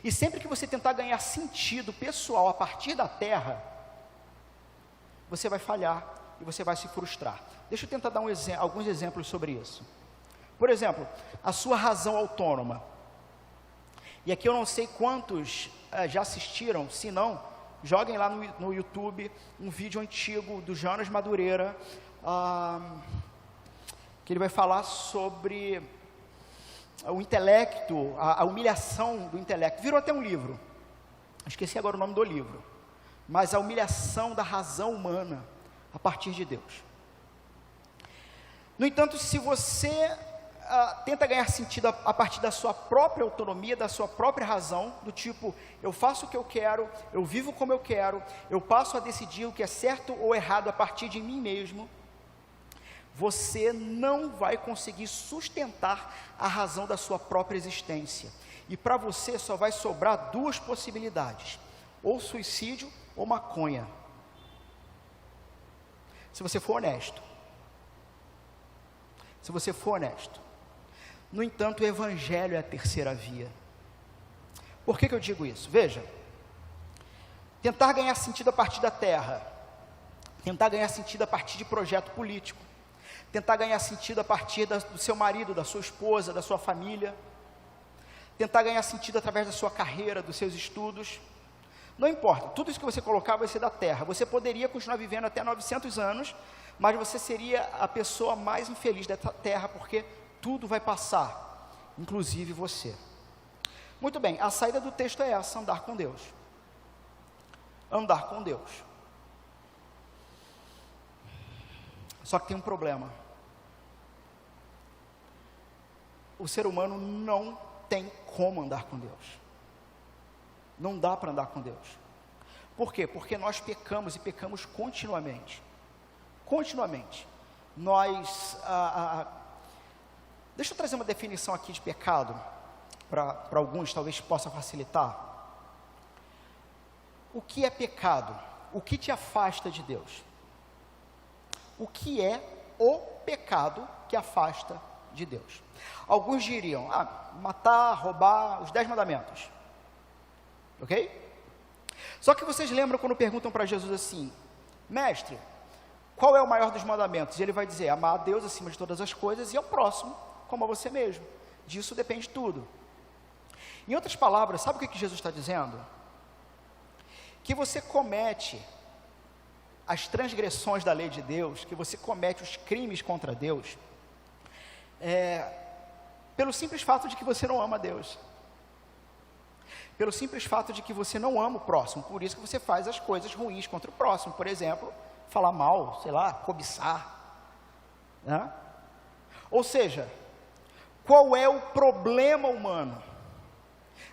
Speaker 7: E sempre que você tentar ganhar sentido pessoal a partir da terra, você vai falhar e você vai se frustrar. Deixa eu tentar dar alguns exemplos sobre isso. Por exemplo, a sua razão autônoma. E aqui eu não sei quantos já assistiram, se não, joguem lá no YouTube um vídeo antigo do Jonas Madureira, que ele vai falar sobre o intelecto, a humilhação do intelecto. Virou até um livro, esqueci agora o nome do livro, mas a humilhação da razão humana a partir de Deus. No entanto, se você tenta ganhar sentido a partir da sua própria autonomia, da sua própria razão, do tipo, eu faço o que eu quero, eu vivo como eu quero, eu passo a decidir o que é certo ou errado a partir de mim mesmo, você não vai conseguir sustentar a razão da sua própria existência. E para você só vai sobrar duas possibilidades: ou suicídio ou maconha. Se você for honesto. Se você for honesto. No entanto, o Evangelho é a terceira via. Por que eu digo isso? Veja, tentar ganhar sentido a partir da terra, tentar ganhar sentido a partir de projeto político, tentar ganhar sentido a partir do seu marido, da sua esposa, da sua família, tentar ganhar sentido através da sua carreira, dos seus estudos, não importa, tudo isso que você colocar vai ser da terra. Você poderia continuar vivendo até 900 anos, mas você seria a pessoa mais infeliz dessa terra, porque tudo vai passar, inclusive você. Muito bem, a saída do texto é essa: andar com Deus. Andar com Deus. Só que tem um problema. O ser humano não tem como andar com Deus. Não dá para andar com Deus. Por quê? Porque nós pecamos e pecamos continuamente. Continuamente. Deixa eu trazer uma definição aqui de pecado, para alguns talvez possa facilitar. O que é pecado? O que te afasta de Deus? O que é o pecado que afasta de Deus? Alguns diriam, matar, roubar, os 10 mandamentos. Ok? Só que vocês lembram quando perguntam para Jesus assim: mestre, qual é o maior dos mandamentos? E ele vai dizer: amar a Deus acima de todas as coisas e ao próximo como a você mesmo. Disso depende tudo. Em outras palavras, sabe o que Jesus está dizendo? Que você comete as transgressões da lei de Deus, que você comete os crimes contra Deus, pelo simples fato de que você não ama Deus. Pelo simples fato de que você não ama o próximo. Por isso que você faz as coisas ruins contra o próximo. Por exemplo, falar mal, sei lá, cobiçar, né? Ou seja, qual é o problema humano?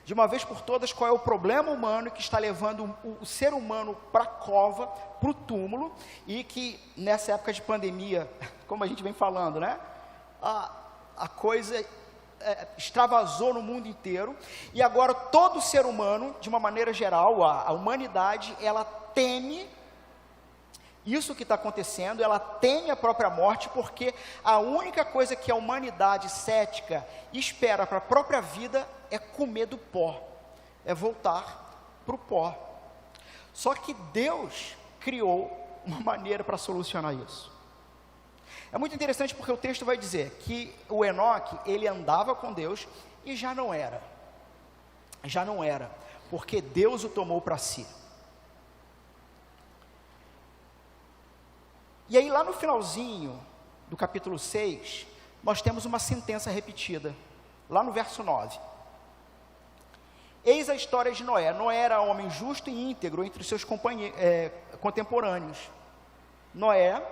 Speaker 7: De uma vez por todas, qual é o problema humano que está levando o ser humano para a cova, para o túmulo, e que nessa época de pandemia, como a gente vem falando, né? A coisa extravasou no mundo inteiro, e agora todo ser humano, de uma maneira geral, a humanidade, ela teme isso que está acontecendo, ela teme a própria morte, porque a única coisa que a humanidade cética espera para a própria vida é comer do pó, é voltar para o pó. Só que Deus criou uma maneira para solucionar isso. É muito interessante porque o texto vai dizer que o Enoque, ele andava com Deus e já não era, porque Deus o tomou para si. E aí lá no finalzinho do capítulo 6, nós temos uma sentença repetida, lá no verso 9. Eis a história de Noé. Noé era homem justo e íntegro entre os seus contemporâneos. Noé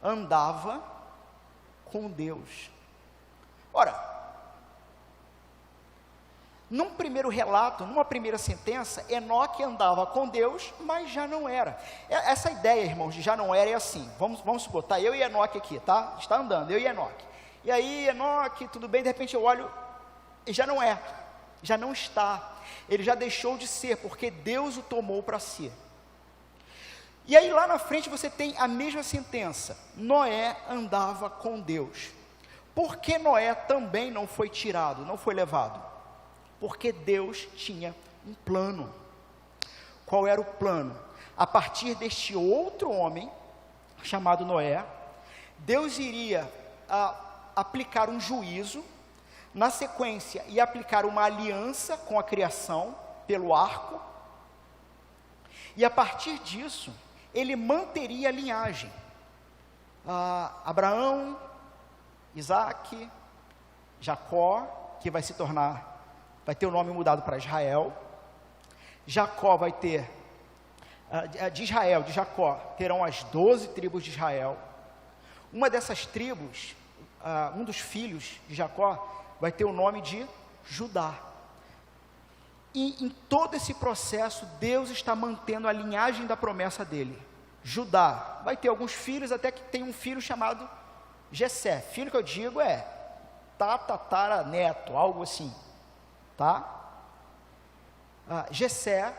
Speaker 7: andava com Deus. Ora, num primeiro relato, numa primeira sentença, Enoque andava com Deus, mas já não era. Essa ideia, irmãos, de já não era é assim. Vamos supor, tá eu e Enoque aqui, tá? Está andando, eu e Enoque. E aí, Enoque, tudo bem, de repente eu olho e já não é. Já não está. Ele já deixou de ser, porque Deus o tomou para si. E aí lá na frente você tem a mesma sentença. Noé andava com Deus. Por que Noé também não foi tirado, não foi levado? Porque Deus tinha um plano. Qual era o plano? A partir deste outro homem, chamado Noé, Deus iria aplicar um juízo, na sequência ia aplicar uma aliança com a criação, pelo arco, e a partir disso, ele manteria a linhagem. Abraão, Isaac, Jacó, que vai ter o nome mudado para Israel. Jacó vai ter, de Jacó, terão as 12 tribos de Israel. Uma dessas tribos, um dos filhos de Jacó, vai ter o nome de Judá. E em todo esse processo, Deus está mantendo a linhagem da promessa dele. Judá vai ter alguns filhos, até que tem um filho chamado Jessé. Filho que eu digo é tataraneto, algo assim. Tá? Jessé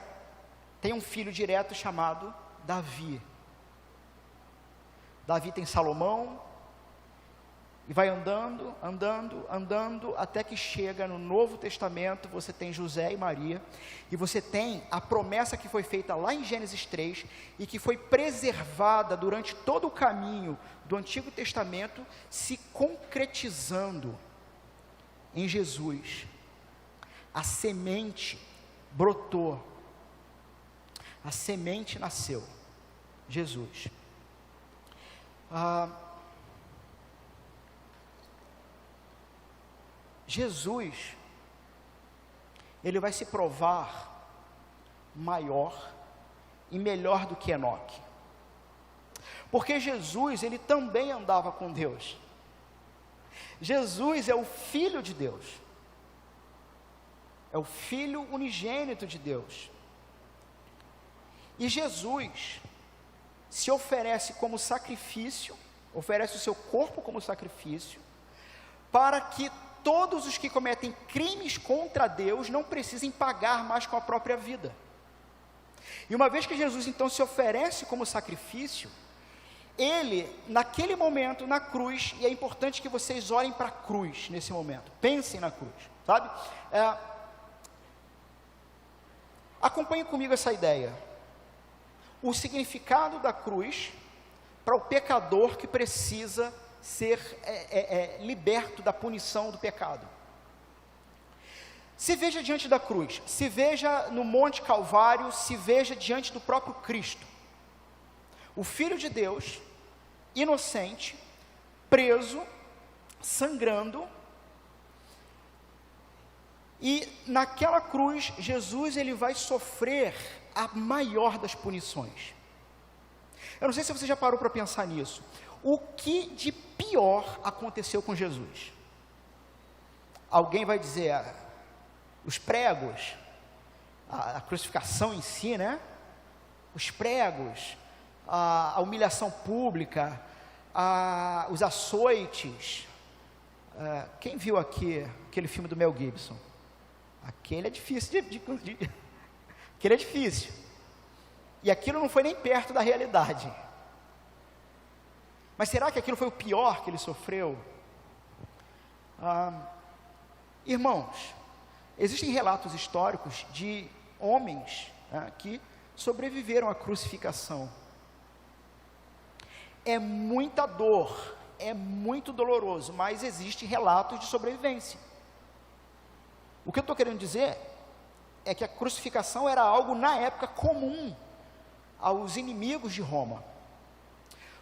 Speaker 7: tem um filho direto chamado Davi. Davi tem Salomão, e vai andando, até que chega no Novo Testamento, você tem José e Maria, e você tem a promessa que foi feita lá em Gênesis 3, e que foi preservada durante todo o caminho do Antigo Testamento, se concretizando em Jesus. A semente brotou, a semente nasceu, Jesus. Jesus, ele vai se provar maior e melhor do que Enoque, porque Jesus, ele também andava com Deus. Jesus é o Filho de Deus, é o Filho unigênito de Deus, e Jesus se oferece como sacrifício, oferece o seu corpo como sacrifício, para que todos os que cometem crimes contra Deus não precisem pagar mais com a própria vida. E uma vez que Jesus então se oferece como sacrifício, ele, naquele momento, na cruz, e é importante que vocês olhem para a cruz nesse momento, pensem na cruz, sabe? Acompanhe comigo essa ideia. O significado da cruz para o pecador que precisa ser liberto da punição do pecado. Se veja diante da cruz, se veja no Monte Calvário, se veja diante do próprio Cristo, o Filho de Deus, inocente, preso, sangrando, e naquela cruz, Jesus ele vai sofrer a maior das punições. Eu não sei se você já parou para pensar nisso. O que de pior aconteceu com Jesus? Alguém vai dizer, os pregos, a crucificação em si, né? Os pregos, a humilhação pública, os açoites, Quem viu aqui aquele filme do Mel Gibson? Aquele é difícil aquele é difícil. E aquilo não foi nem perto da realidade. Mas será que aquilo foi o pior que ele sofreu? Irmãos, existem relatos históricos de homens que sobreviveram à crucificação. É muita dor, é muito doloroso, mas existem relatos de sobrevivência. O que eu estou querendo dizer é que a crucificação era algo na época comum aos inimigos de Roma.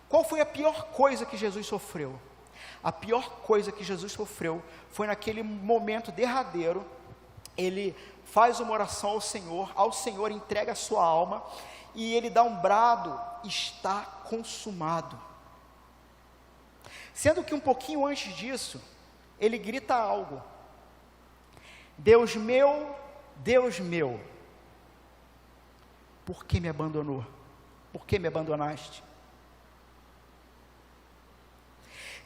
Speaker 7: Qual foi a pior coisa que Jesus sofreu? A pior coisa que Jesus sofreu foi naquele momento derradeiro. Ele faz uma oração ao Senhor entrega a sua alma, e ele dá um brado: está consumado. Sendo que um pouquinho antes disso, ele grita algo: Deus meu, por que me abandonou? Por que me abandonaste?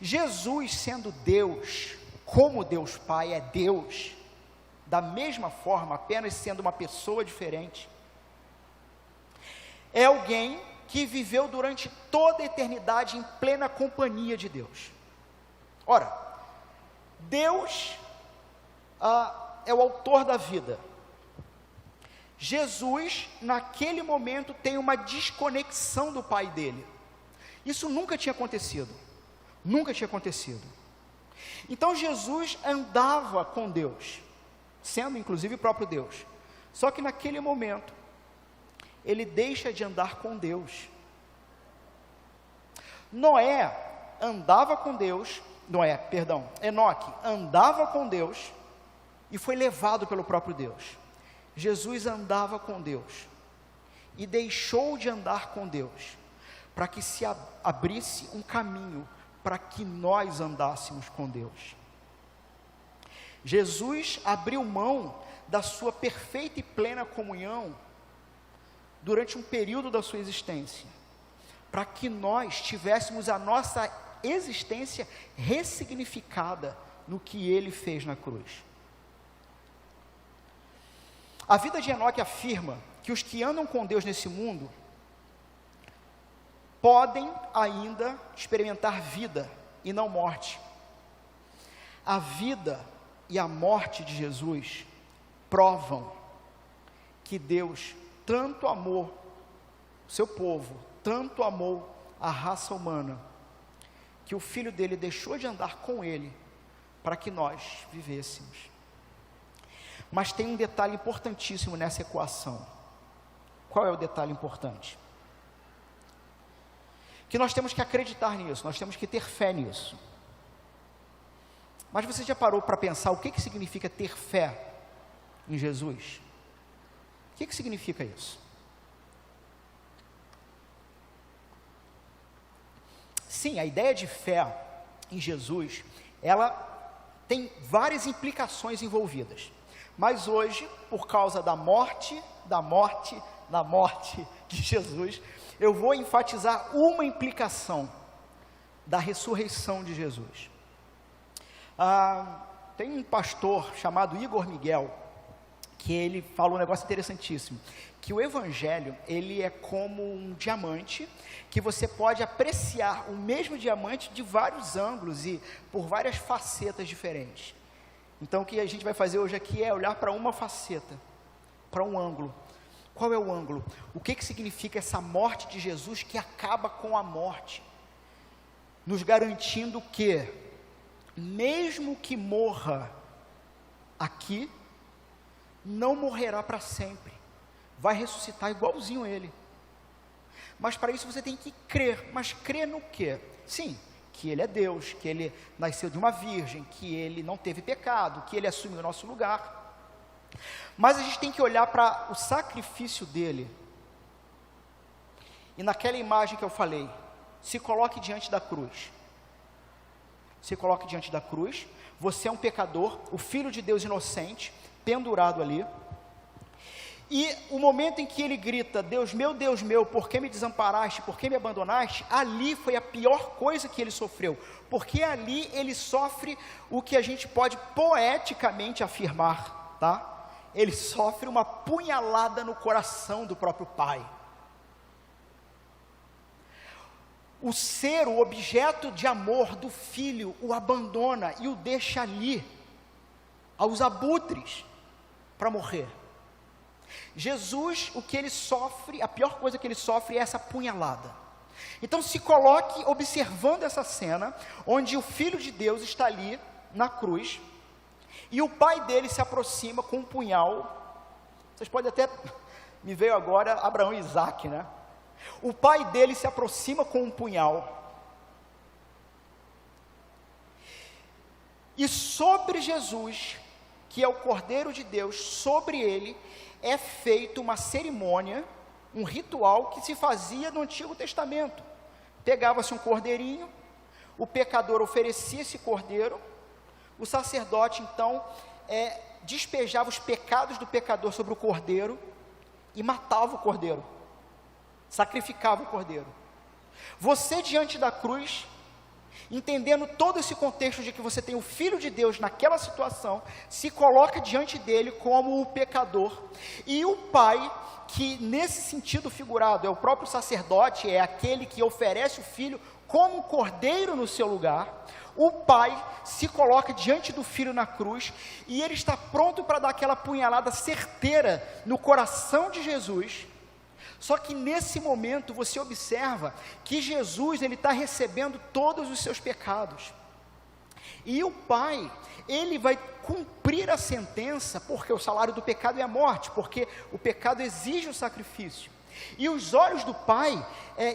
Speaker 7: Jesus, sendo Deus, como Deus Pai é Deus, da mesma forma, apenas sendo uma pessoa diferente, é alguém que viveu durante toda a eternidade em plena companhia de Deus. Ora, Deus é o autor da vida. Jesus, naquele momento, tem uma desconexão do Pai dele. Isso nunca tinha acontecido. Nunca tinha acontecido. Então Jesus andava com Deus, sendo inclusive o próprio Deus. Só que naquele momento, ele deixa de andar com Deus. Enoque andava com Deus e foi levado pelo próprio Deus. Jesus andava com Deus e deixou de andar com Deus, para que se abrisse um caminho para que nós andássemos com Deus. Jesus abriu mão da sua perfeita e plena comunhão durante um período da sua existência, para que nós tivéssemos a nossa existência ressignificada no que ele fez na cruz. A vida de Enoque afirma que os que andam com Deus nesse mundo podem ainda experimentar vida e não morte. A vida e a morte de Jesus provam que Deus tanto amou o seu povo, tanto amou a raça humana, que o Filho dele deixou de andar com ele para que nós vivêssemos. Mas tem um detalhe importantíssimo nessa equação. Qual é o detalhe importante? Que nós temos que acreditar nisso, nós temos que ter fé nisso. Mas você já parou para pensar o que significa ter fé em Jesus? O que significa isso? Sim, a ideia de fé em Jesus, ela tem várias implicações envolvidas. Mas hoje, por causa da morte de Jesus, eu vou enfatizar uma implicação da ressurreição de Jesus. Tem um pastor chamado Igor Miguel, que ele falou um negócio interessantíssimo, que o evangelho, ele é como um diamante, que você pode apreciar o mesmo diamante de vários ângulos e por várias facetas diferentes. Então o que a gente vai fazer hoje aqui é olhar para uma faceta, para um ângulo. Qual é o ângulo? O que significa essa morte de Jesus que acaba com a morte? Nos garantindo que, mesmo que morra aqui, não morrerá para sempre, vai ressuscitar igualzinho ele. Mas para isso você tem que crer. Mas crer no quê? Sim, que ele é Deus, que ele nasceu de uma virgem, que ele não teve pecado, que ele assumiu o nosso lugar. Mas a gente tem que olhar para o sacrifício dele. E naquela imagem que eu falei, se coloque diante da cruz. Se coloque diante da cruz. Você é um pecador, o Filho de Deus inocente, pendurado ali. E o momento em que ele grita, Deus meu, por que me desamparaste, por que me abandonaste? Ali foi a pior coisa que ele sofreu, porque ali ele sofre o que a gente pode poeticamente afirmar, tá? Ele sofre uma punhalada no coração do próprio pai. O ser, o objeto de amor do filho, o abandona e o deixa ali, aos abutres, para morrer. Jesus, o que ele sofre, a pior coisa que ele sofre é essa punhalada. Então se coloque observando essa cena, onde o Filho de Deus está ali, na cruz, e o pai dele se aproxima com um punhal. Vocês podem até, me veio agora Abraão e Isaac, né? O pai dele se aproxima com um punhal, e sobre Jesus, que é o Cordeiro de Deus, sobre ele é feita uma cerimônia, um ritual que se fazia no Antigo Testamento. Pegava-se um cordeirinho, o pecador oferecia esse cordeiro, o sacerdote então despejava os pecados do pecador sobre o cordeiro e matava o cordeiro, sacrificava o cordeiro. Você diante da cruz, entendendo todo esse contexto de que você tem o Filho de Deus naquela situação, se coloca diante dele como o pecador, e o pai, que nesse sentido figurado é o próprio sacerdote, é aquele que oferece o filho como um cordeiro no seu lugar, o pai se coloca diante do filho na cruz, e ele está pronto para dar aquela punhalada certeira no coração de Jesus. Só que nesse momento você observa que Jesus, ele está recebendo todos os seus pecados, e o pai, ele vai cumprir a sentença, porque o salário do pecado é a morte, porque o pecado exige o sacrifício, e os olhos do pai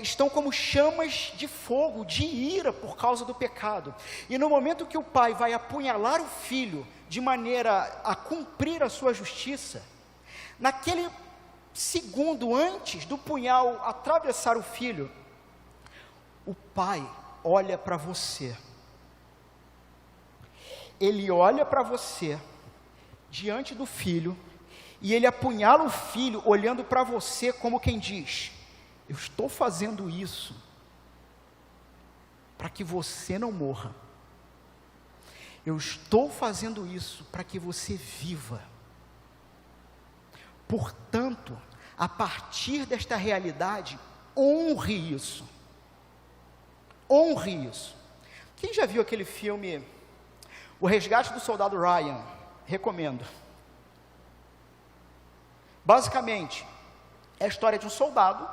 Speaker 7: estão como chamas de fogo, de ira por causa do pecado, e no momento que o pai vai apunhalar o filho, de maneira a cumprir a sua justiça, naquele segundo antes do punhal atravessar o filho, o pai olha para você, ele olha para você, diante do filho, e ele apunhala o filho, olhando para você como quem diz, eu estou fazendo isso, para que você não morra, eu estou fazendo isso, para que você viva. Portanto, a partir desta realidade, honre isso. Honre isso. Quem já viu aquele filme, O Resgate do Soldado Ryan? Recomendo. Basicamente, é a história de um soldado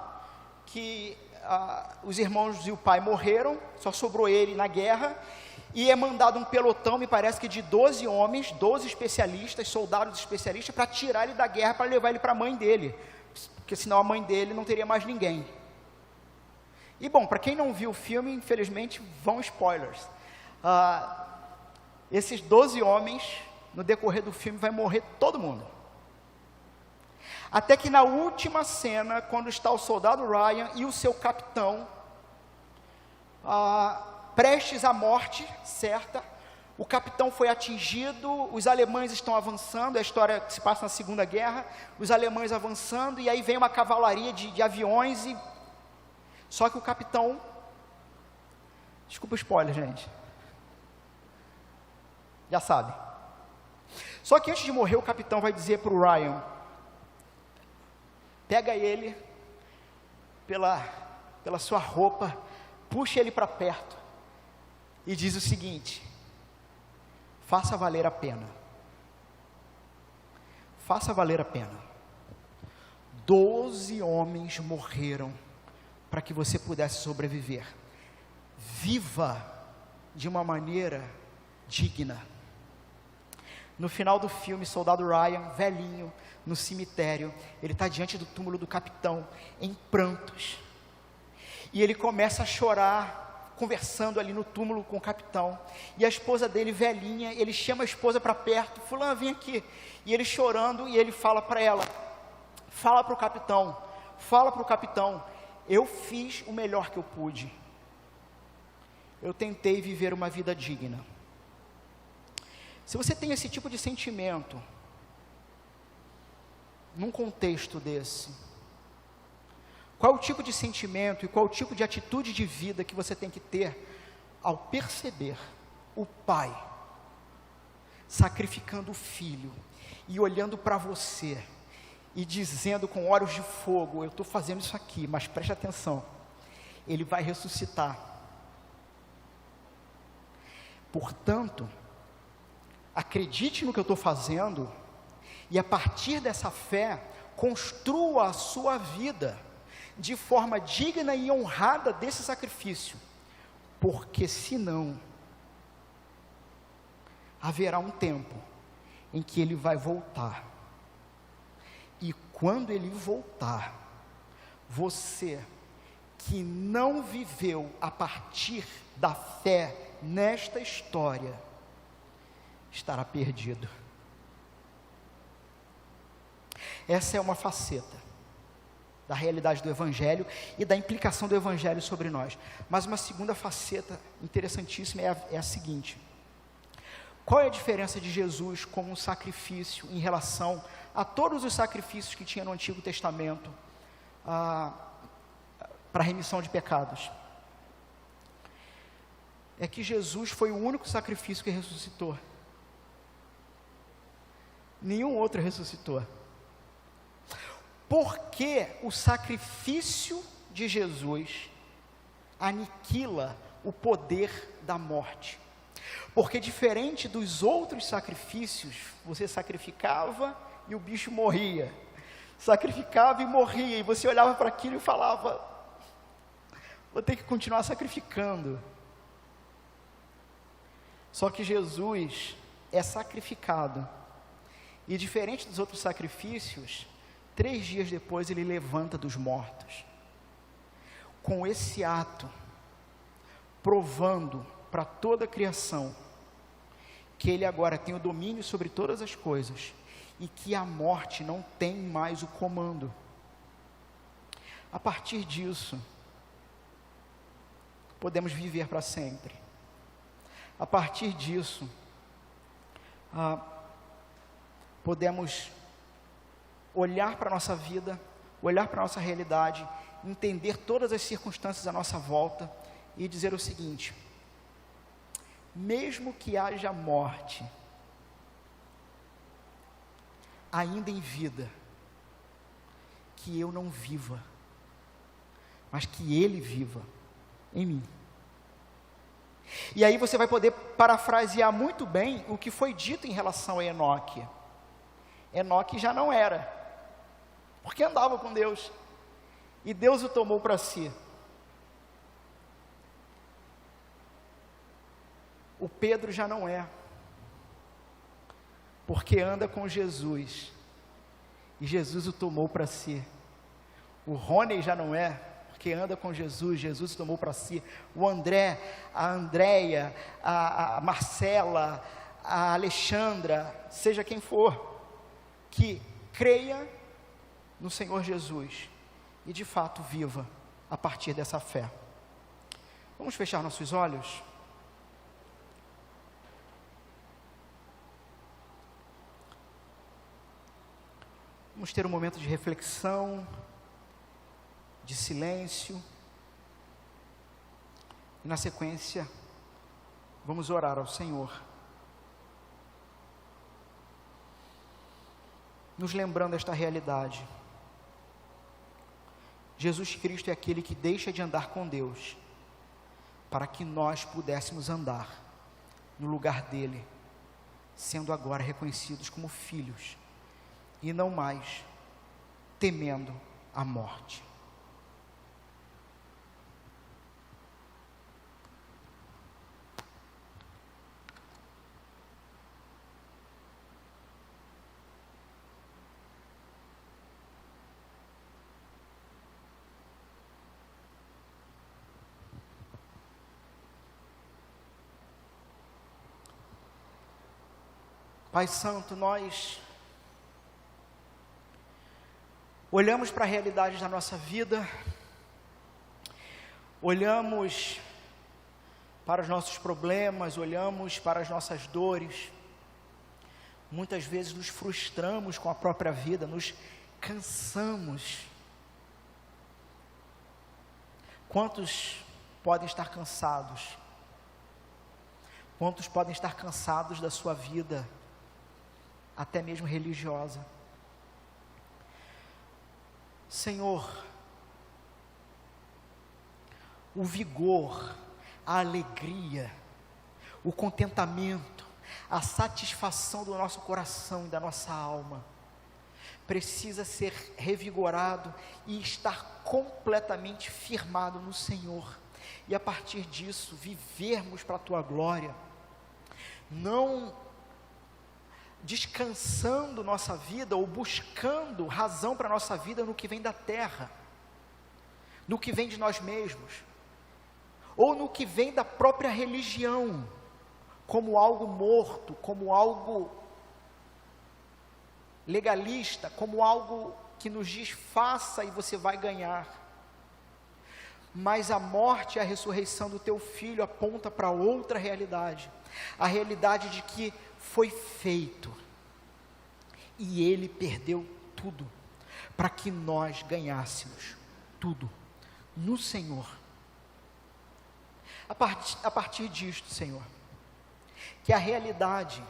Speaker 7: que os irmãos e o pai morreram, só sobrou ele na guerra, e é mandado um pelotão, me parece que de 12 homens, 12 especialistas, soldados especialistas, para tirar ele da guerra, para levar ele para a mãe dele, porque senão a mãe dele não teria mais ninguém. E bom, para quem não viu o filme, infelizmente, vão spoilers. Esses 12 homens, no decorrer do filme, vai morrer todo mundo. Até que na última cena, quando está o soldado Ryan e o seu capitão, prestes à morte certa, o capitão foi atingido, os alemães estão avançando, a história que se passa na Segunda Guerra, os alemães avançando, e aí vem uma cavalaria de aviões, só que o capitão, desculpa o spoiler, gente, já sabe, só que antes de morrer, o capitão vai dizer para o Ryan, pega ele pela sua roupa, puxa ele para perto, e diz o seguinte, faça valer a pena, faça valer a pena, 12 homens morreram, para que você pudesse sobreviver, viva de uma maneira digna. No final do filme, soldado Ryan, velhinho, no cemitério, ele está diante do túmulo do capitão, em prantos, e ele começa a chorar, conversando ali no túmulo com o capitão, e a esposa dele velhinha, ele chama a esposa para perto, fulano, vem aqui, e ele chorando, e ele fala para ela, fala para o capitão, eu fiz o melhor que eu pude, eu tentei viver uma vida digna. Se você tem esse tipo de sentimento, num contexto desse, qual o tipo de sentimento e qual o tipo de atitude de vida que você tem que ter ao perceber o pai sacrificando o filho e olhando para você e dizendo com olhos de fogo: eu estou fazendo isso aqui, mas preste atenção, ele vai ressuscitar. Portanto, acredite no que eu estou fazendo e a partir dessa fé, construa a sua vida de forma digna e honrada desse sacrifício, porque senão haverá um tempo em que ele vai voltar, e quando ele voltar, você que não viveu a partir da fé nesta história, estará perdido. Essa é uma faceta da realidade do Evangelho e da implicação do Evangelho sobre nós. Mas uma segunda faceta interessantíssima é a seguinte: qual é a diferença de Jesus como um sacrifício em relação a todos os sacrifícios que tinha no Antigo Testamento para a remissão de pecados? É que Jesus foi o único sacrifício que ressuscitou. Nenhum outro ressuscitou. Porque o sacrifício de Jesus aniquila o poder da morte. Porque diferente dos outros sacrifícios, você sacrificava e o bicho morria, sacrificava e morria, e você olhava para aquilo e falava: vou ter que continuar sacrificando. Só que Jesus é sacrificado, e diferente dos outros sacrifícios, 3 dias depois ele levanta dos mortos. Com esse ato, provando para toda a criação que ele agora tem o domínio sobre todas as coisas e que a morte não tem mais o comando. A partir disso, podemos viver para sempre. A partir disso, podemos olhar para a nossa vida, olhar para a nossa realidade, entender todas as circunstâncias à nossa volta e dizer o seguinte: mesmo que haja morte, ainda em vida, que eu não viva, mas que Ele viva em mim. E aí você vai poder parafrasear muito bem o que foi dito em relação a Enoque. Enoque já não era, porque andava com Deus, e Deus o tomou para si. O Pedro já não é, porque anda com Jesus, e Jesus o tomou para si. O Rony já não é, porque anda com Jesus, Jesus o tomou para si. O André, a Andréia, a Marcela, a Alexandra, seja quem for, que creia no Senhor Jesus, e de fato viva a partir dessa fé. Vamos fechar nossos olhos? Vamos ter um momento de reflexão, de silêncio, e na sequência, vamos orar ao Senhor, nos lembrando esta realidade. Jesus Cristo é aquele que deixa de andar com Deus, para que nós pudéssemos andar no lugar dele, sendo agora reconhecidos como filhos, e não mais temendo a morte. Pai Santo, nós olhamos para a realidade da nossa vida, olhamos para os nossos problemas, olhamos para as nossas dores, muitas vezes nos frustramos com a própria vida, nos cansamos. Quantos podem estar cansados? Quantos podem estar cansados da sua vida, até mesmo religiosa? Senhor, o vigor, a alegria, o contentamento, a satisfação do nosso coração e da nossa alma precisa ser revigorado e estar completamente firmado no Senhor. E a partir disso, vivermos para a Tua glória, não descansando nossa vida ou buscando razão para a nossa vida no que vem da terra, no que vem de nós mesmos, ou no que vem da própria religião, como algo morto, como algo legalista, como algo que nos diz faça e você vai ganhar. Mas a morte e a ressurreição do teu filho aponta para outra realidade, a realidade de que foi feito e ele perdeu tudo para que nós ganhássemos tudo no Senhor. A partir disto, Senhor, que a realidade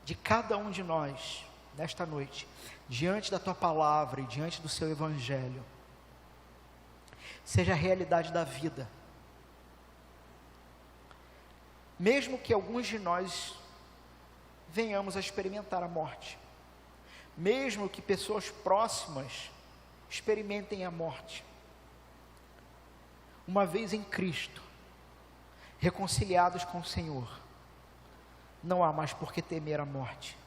Speaker 7: de cada um de nós nesta noite, diante da tua palavra e diante do seu evangelho, seja a realidade da vida. Mesmo que alguns de nós venhamos a experimentar a morte, mesmo que pessoas próximas experimentem a morte, uma vez em Cristo, reconciliados com o Senhor, não há mais por que temer a morte,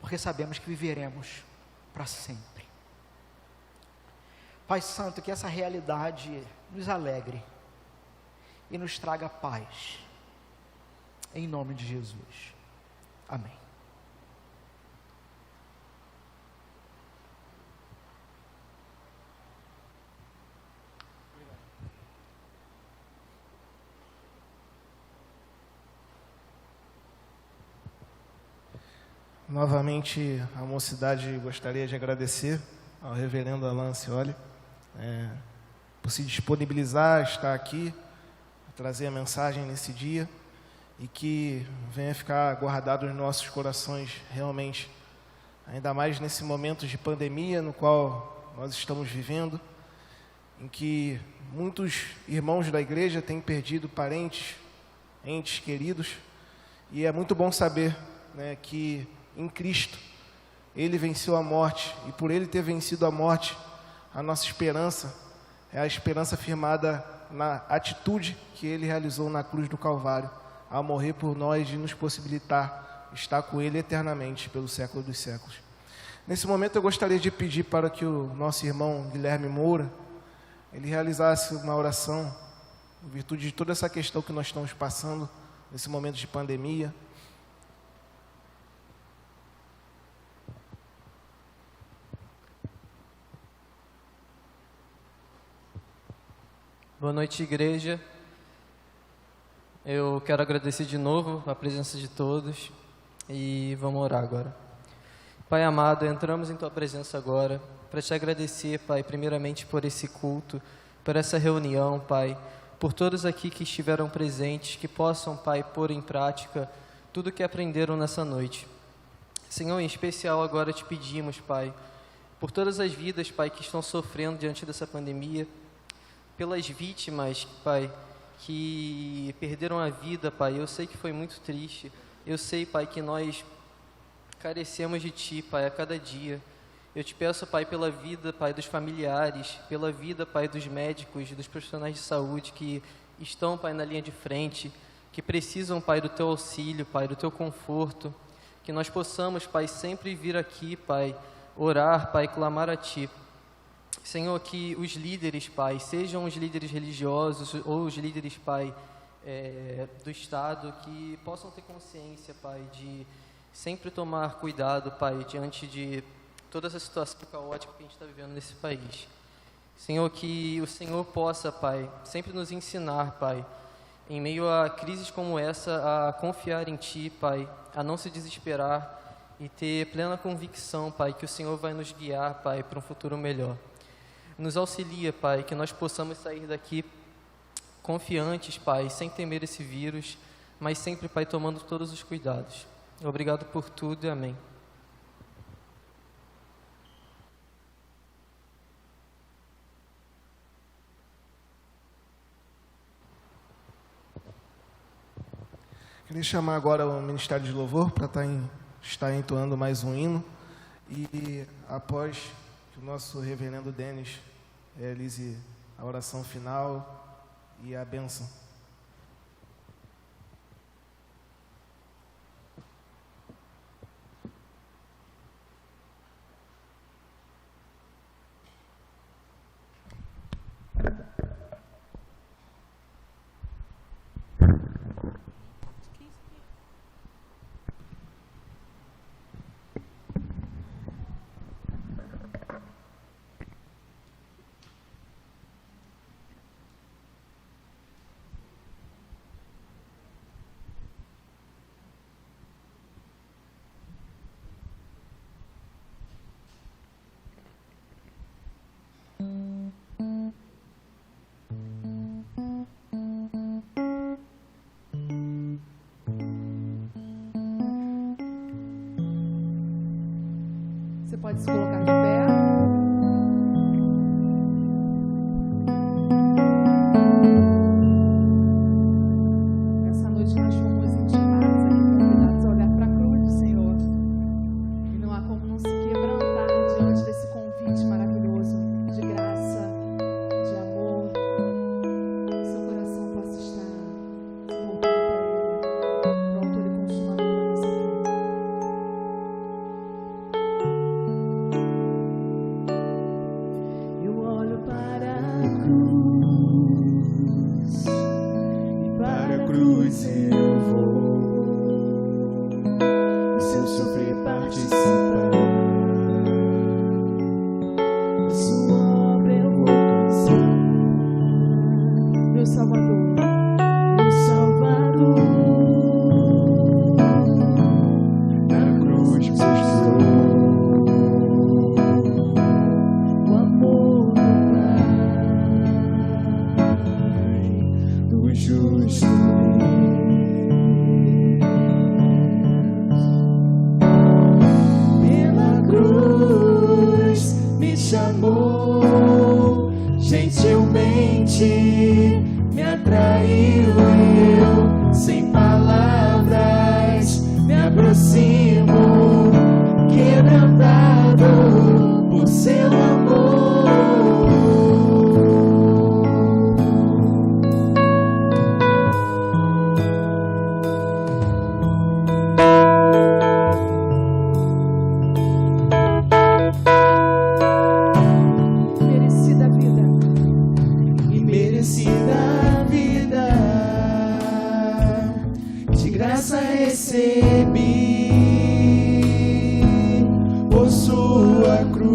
Speaker 7: porque sabemos que viveremos para sempre. Pai Santo, que essa realidade nos alegre e nos traga paz, em nome de Jesus, amém.
Speaker 3: Novamente, a mocidade gostaria de agradecer ao reverendo Alain Ancioli por se disponibilizar, estar aqui, trazer a mensagem nesse dia e que venha ficar guardado nos nossos corações realmente, ainda mais nesse momento de pandemia no qual nós estamos vivendo, em que muitos irmãos da igreja têm perdido parentes, entes queridos, e é muito bom saber, que em Cristo Ele venceu a morte, e por Ele ter vencido a morte, a nossa esperança é a esperança firmada na atitude que Ele realizou na cruz do Calvário, ao morrer por nós e nos possibilitar estar com Ele eternamente, pelo século dos séculos. Nesse momento eu gostaria de pedir para que o nosso irmão Guilherme Moura, ele realizasse uma oração, em virtude de toda essa questão que nós estamos passando, nesse momento de pandemia.
Speaker 8: Boa noite, igreja. Eu quero agradecer de novo a presença de todos e vamos orar agora. Pai amado, entramos em Tua presença agora para Te agradecer, Pai, primeiramente por esse culto, por essa reunião, Pai, por todos aqui que estiveram presentes, que possam, Pai, pôr em prática tudo que aprenderam nessa noite. Senhor, em especial agora Te pedimos, Pai, por todas as vidas, Pai, que estão sofrendo diante dessa pandemia, pelas vítimas, Pai, que perderam a vida, Pai. Eu sei que foi muito triste. Eu sei, Pai, que nós carecemos de Ti, Pai, a cada dia. Eu Te peço, Pai, pela vida, Pai, dos familiares, pela vida, Pai, dos médicos, dos profissionais de saúde que estão, Pai, na linha de frente, que precisam, Pai, do Teu auxílio, Pai, do Teu conforto, que nós possamos, Pai, sempre vir aqui, Pai, orar, Pai, clamar a Ti. Senhor, que os líderes, Pai, sejam os líderes religiosos ou os líderes, Pai, do Estado, que possam ter consciência, Pai, de sempre tomar cuidado, Pai, diante de toda essa situação caótica que a gente está vivendo nesse país. Senhor, que o Senhor possa, Pai, sempre nos ensinar, Pai, em meio a crises como essa, a confiar em Ti, Pai, a não se desesperar e ter plena convicção, Pai, que o Senhor vai nos guiar, Pai, para um futuro melhor. Nos auxilia, Pai, que nós possamos sair daqui confiantes, Pai, sem temer esse vírus, mas sempre, Pai, tomando todos os cuidados. Obrigado por tudo e amém.
Speaker 3: Queria chamar agora o Ministério de Louvor para estar entoando mais um hino. E após que o nosso reverendo Denis realize a oração final e a bênção.
Speaker 2: Você pode se colocar de pé. Essa noite nós fomos intimados aqui, convidados a olhar para a cruz do Senhor. E não há como não se quebrantar diante desse convite maravilhoso de graça, de amor. Que seu coração possa estar se voltando para Ele, para o autor e consumador da nossa fé. Eu olho para a cruz e para a cruz eu vou. E se eu sofrer participar da sua obra eu vou alcançar. Meu Salvador, meu Salvador, na cruz mostrou o amor do Pai, do justo Deus. Pela cruz me chamou, gentilmente me atraiu. Eu, sem palavras, me aproximo, quebrantado por seu amor. Merecida a vida e merecida a vida, de graça recebi por sua cruz,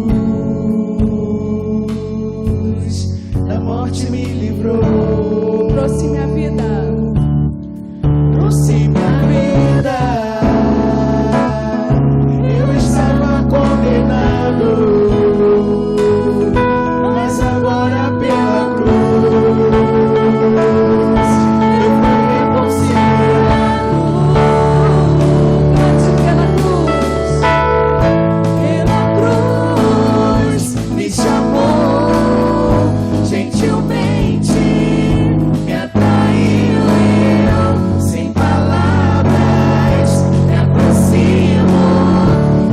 Speaker 2: da morte me livrou, trouxe minha vida, trouxe minha vida. Eu estava condenado, mas agora pela cruz eu fui reconciliado. Cante pela cruz me chamou, gentilmente me atraiu. Eu, sem palavras, me aproximo,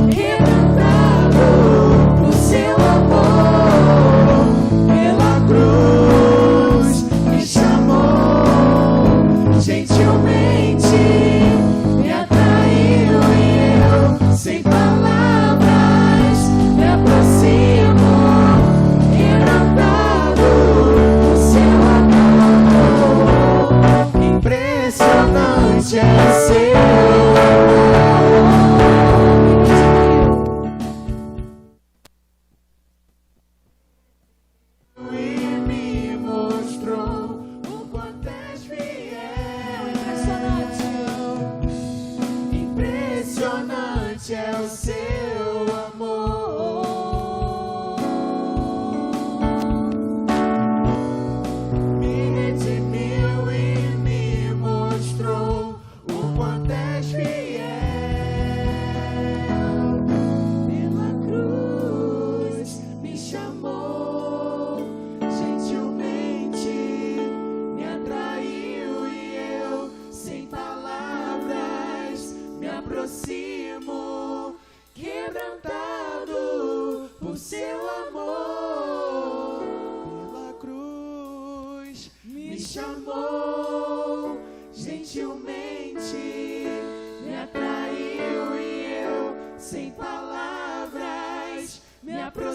Speaker 2: quebrantado por seu amor. Pela cruz me chamou, gentilmente me atraiu. Eu, sem palavras, me aproximo, quebrantado por seu amor. Impressionante é seu amor. E me mostrou o quanto és fiel. Impressionante é o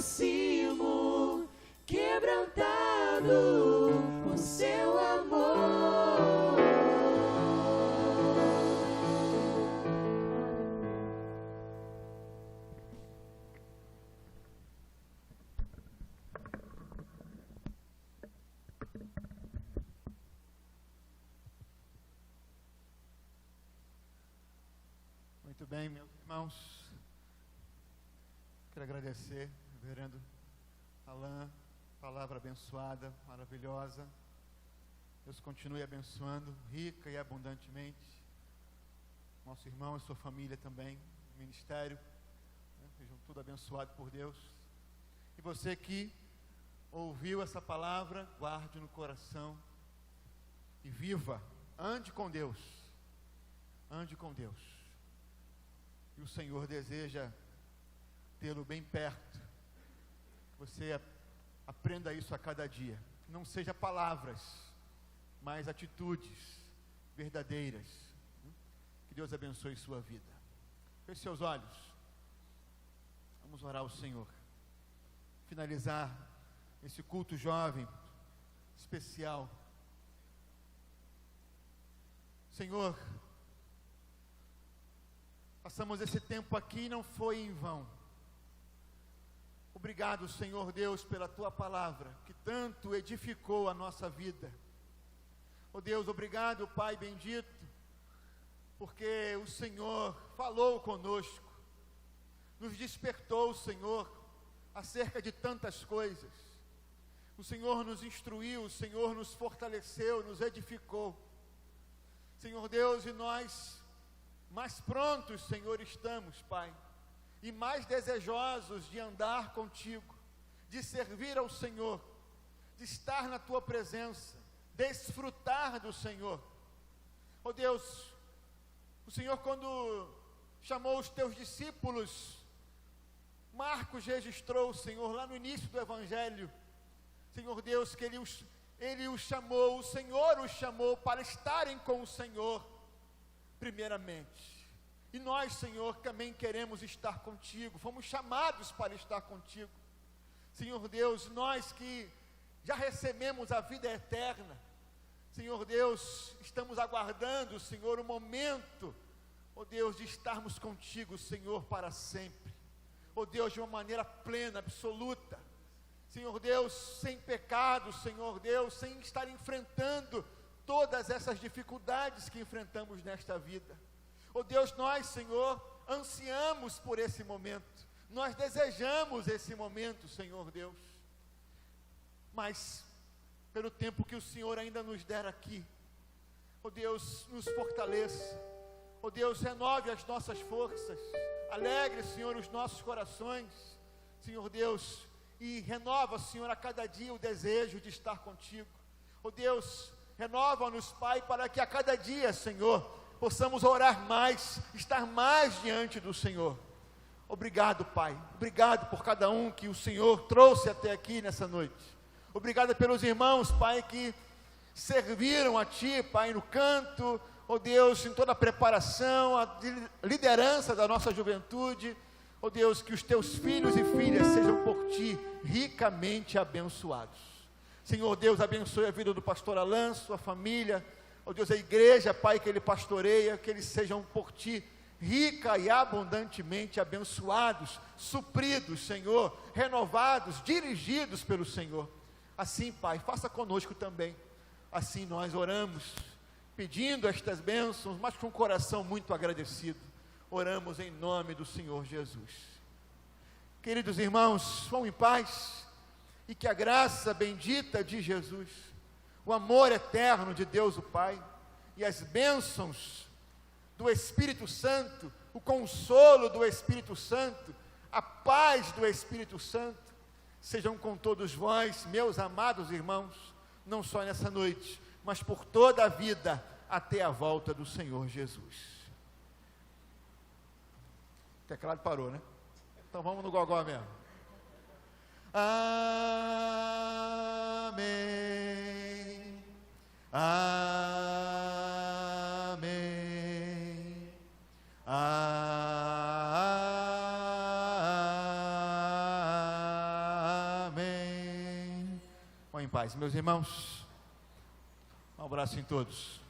Speaker 1: aproximo, quebrantado por seu amor.
Speaker 9: Muito bem, meus irmãos. Quero agradecer, reverendo Alain, palavra abençoada, maravilhosa. Deus continue abençoando, rica e abundantemente. Nosso irmão e sua família também, ministério, né? Sejam tudo abençoados por Deus. E você que ouviu essa palavra, guarde no coração e viva, ande com Deus. Ande com Deus. E o Senhor deseja tê-lo bem perto. Você aprenda isso a cada dia. Não seja palavras, mas atitudes verdadeiras. Que Deus abençoe sua vida. Feche seus olhos. Vamos orar ao Senhor. Finalizar esse culto jovem, especial. Senhor, passamos esse tempo aqui e não foi em vão. Obrigado, Senhor Deus, pela Tua palavra, que tanto edificou a nossa vida. Oh Deus, obrigado, Pai bendito, porque o Senhor falou conosco, nos despertou, Senhor, acerca de tantas coisas. O Senhor nos instruiu, o Senhor nos fortaleceu, nos edificou. Senhor Deus, e nós mais prontos, Senhor, estamos, Pai, e mais desejosos de andar contigo, de servir ao Senhor, de estar na Tua presença, desfrutar do Senhor. Oh Deus, o Senhor quando chamou os Teus discípulos, Marcos registrou, Senhor, lá no início do Evangelho, Senhor Deus, que Ele os chamou, o Senhor os chamou para estarem com o Senhor, primeiramente. E nós, Senhor, também queremos estar contigo, fomos chamados para estar contigo. Senhor Deus, nós que já recebemos a vida eterna, Senhor Deus, estamos aguardando, Senhor, o momento, ó Deus, de estarmos contigo, Senhor, para sempre. Ó Deus, de uma maneira plena, absoluta. Senhor Deus, sem pecado, Senhor Deus, sem estar enfrentando todas essas dificuldades que enfrentamos nesta vida. Oh Deus, nós, Senhor, ansiamos por esse momento, nós desejamos esse momento, Senhor Deus, mas pelo tempo que o Senhor ainda nos der aqui, oh Deus, nos fortaleça, oh Deus, renove as nossas forças, alegre, Senhor, os nossos corações, Senhor Deus, e renova, Senhor, a cada dia o desejo de estar contigo. Oh Deus, renova-nos, Pai, para que a cada dia, Senhor, possamos orar mais, estar mais diante do Senhor. Obrigado, Pai. Obrigado por cada um que o Senhor trouxe até aqui nessa noite. Obrigado pelos irmãos, Pai, que serviram a Ti, Pai, no canto, ó Deus, em toda a preparação, a liderança da nossa juventude. Ó Deus, que os Teus filhos e filhas sejam por Ti ricamente abençoados. Senhor Deus, abençoe a vida do pastor Alain, sua família, ó Deus, a igreja, Pai, que Ele pastoreia, que eles sejam por Ti rica e abundantemente abençoados, supridos, Senhor, renovados, dirigidos pelo Senhor. Assim, Pai, faça conosco também. Assim nós oramos, pedindo estas bênçãos, mas com o coração muito agradecido. Oramos em nome do Senhor Jesus. Queridos irmãos, vão em paz, e que a graça bendita de Jesus, o amor eterno de Deus o Pai, e as bênçãos do Espírito Santo, o consolo do Espírito Santo, a paz do Espírito Santo, sejam com todos vós, meus amados irmãos, não só nessa noite, mas por toda a vida, até a volta do Senhor Jesus. O teclado parou, né? Então vamos no gogó mesmo. Amém. Amém. Amém. em paz. Meus irmãos, um abraço em todos.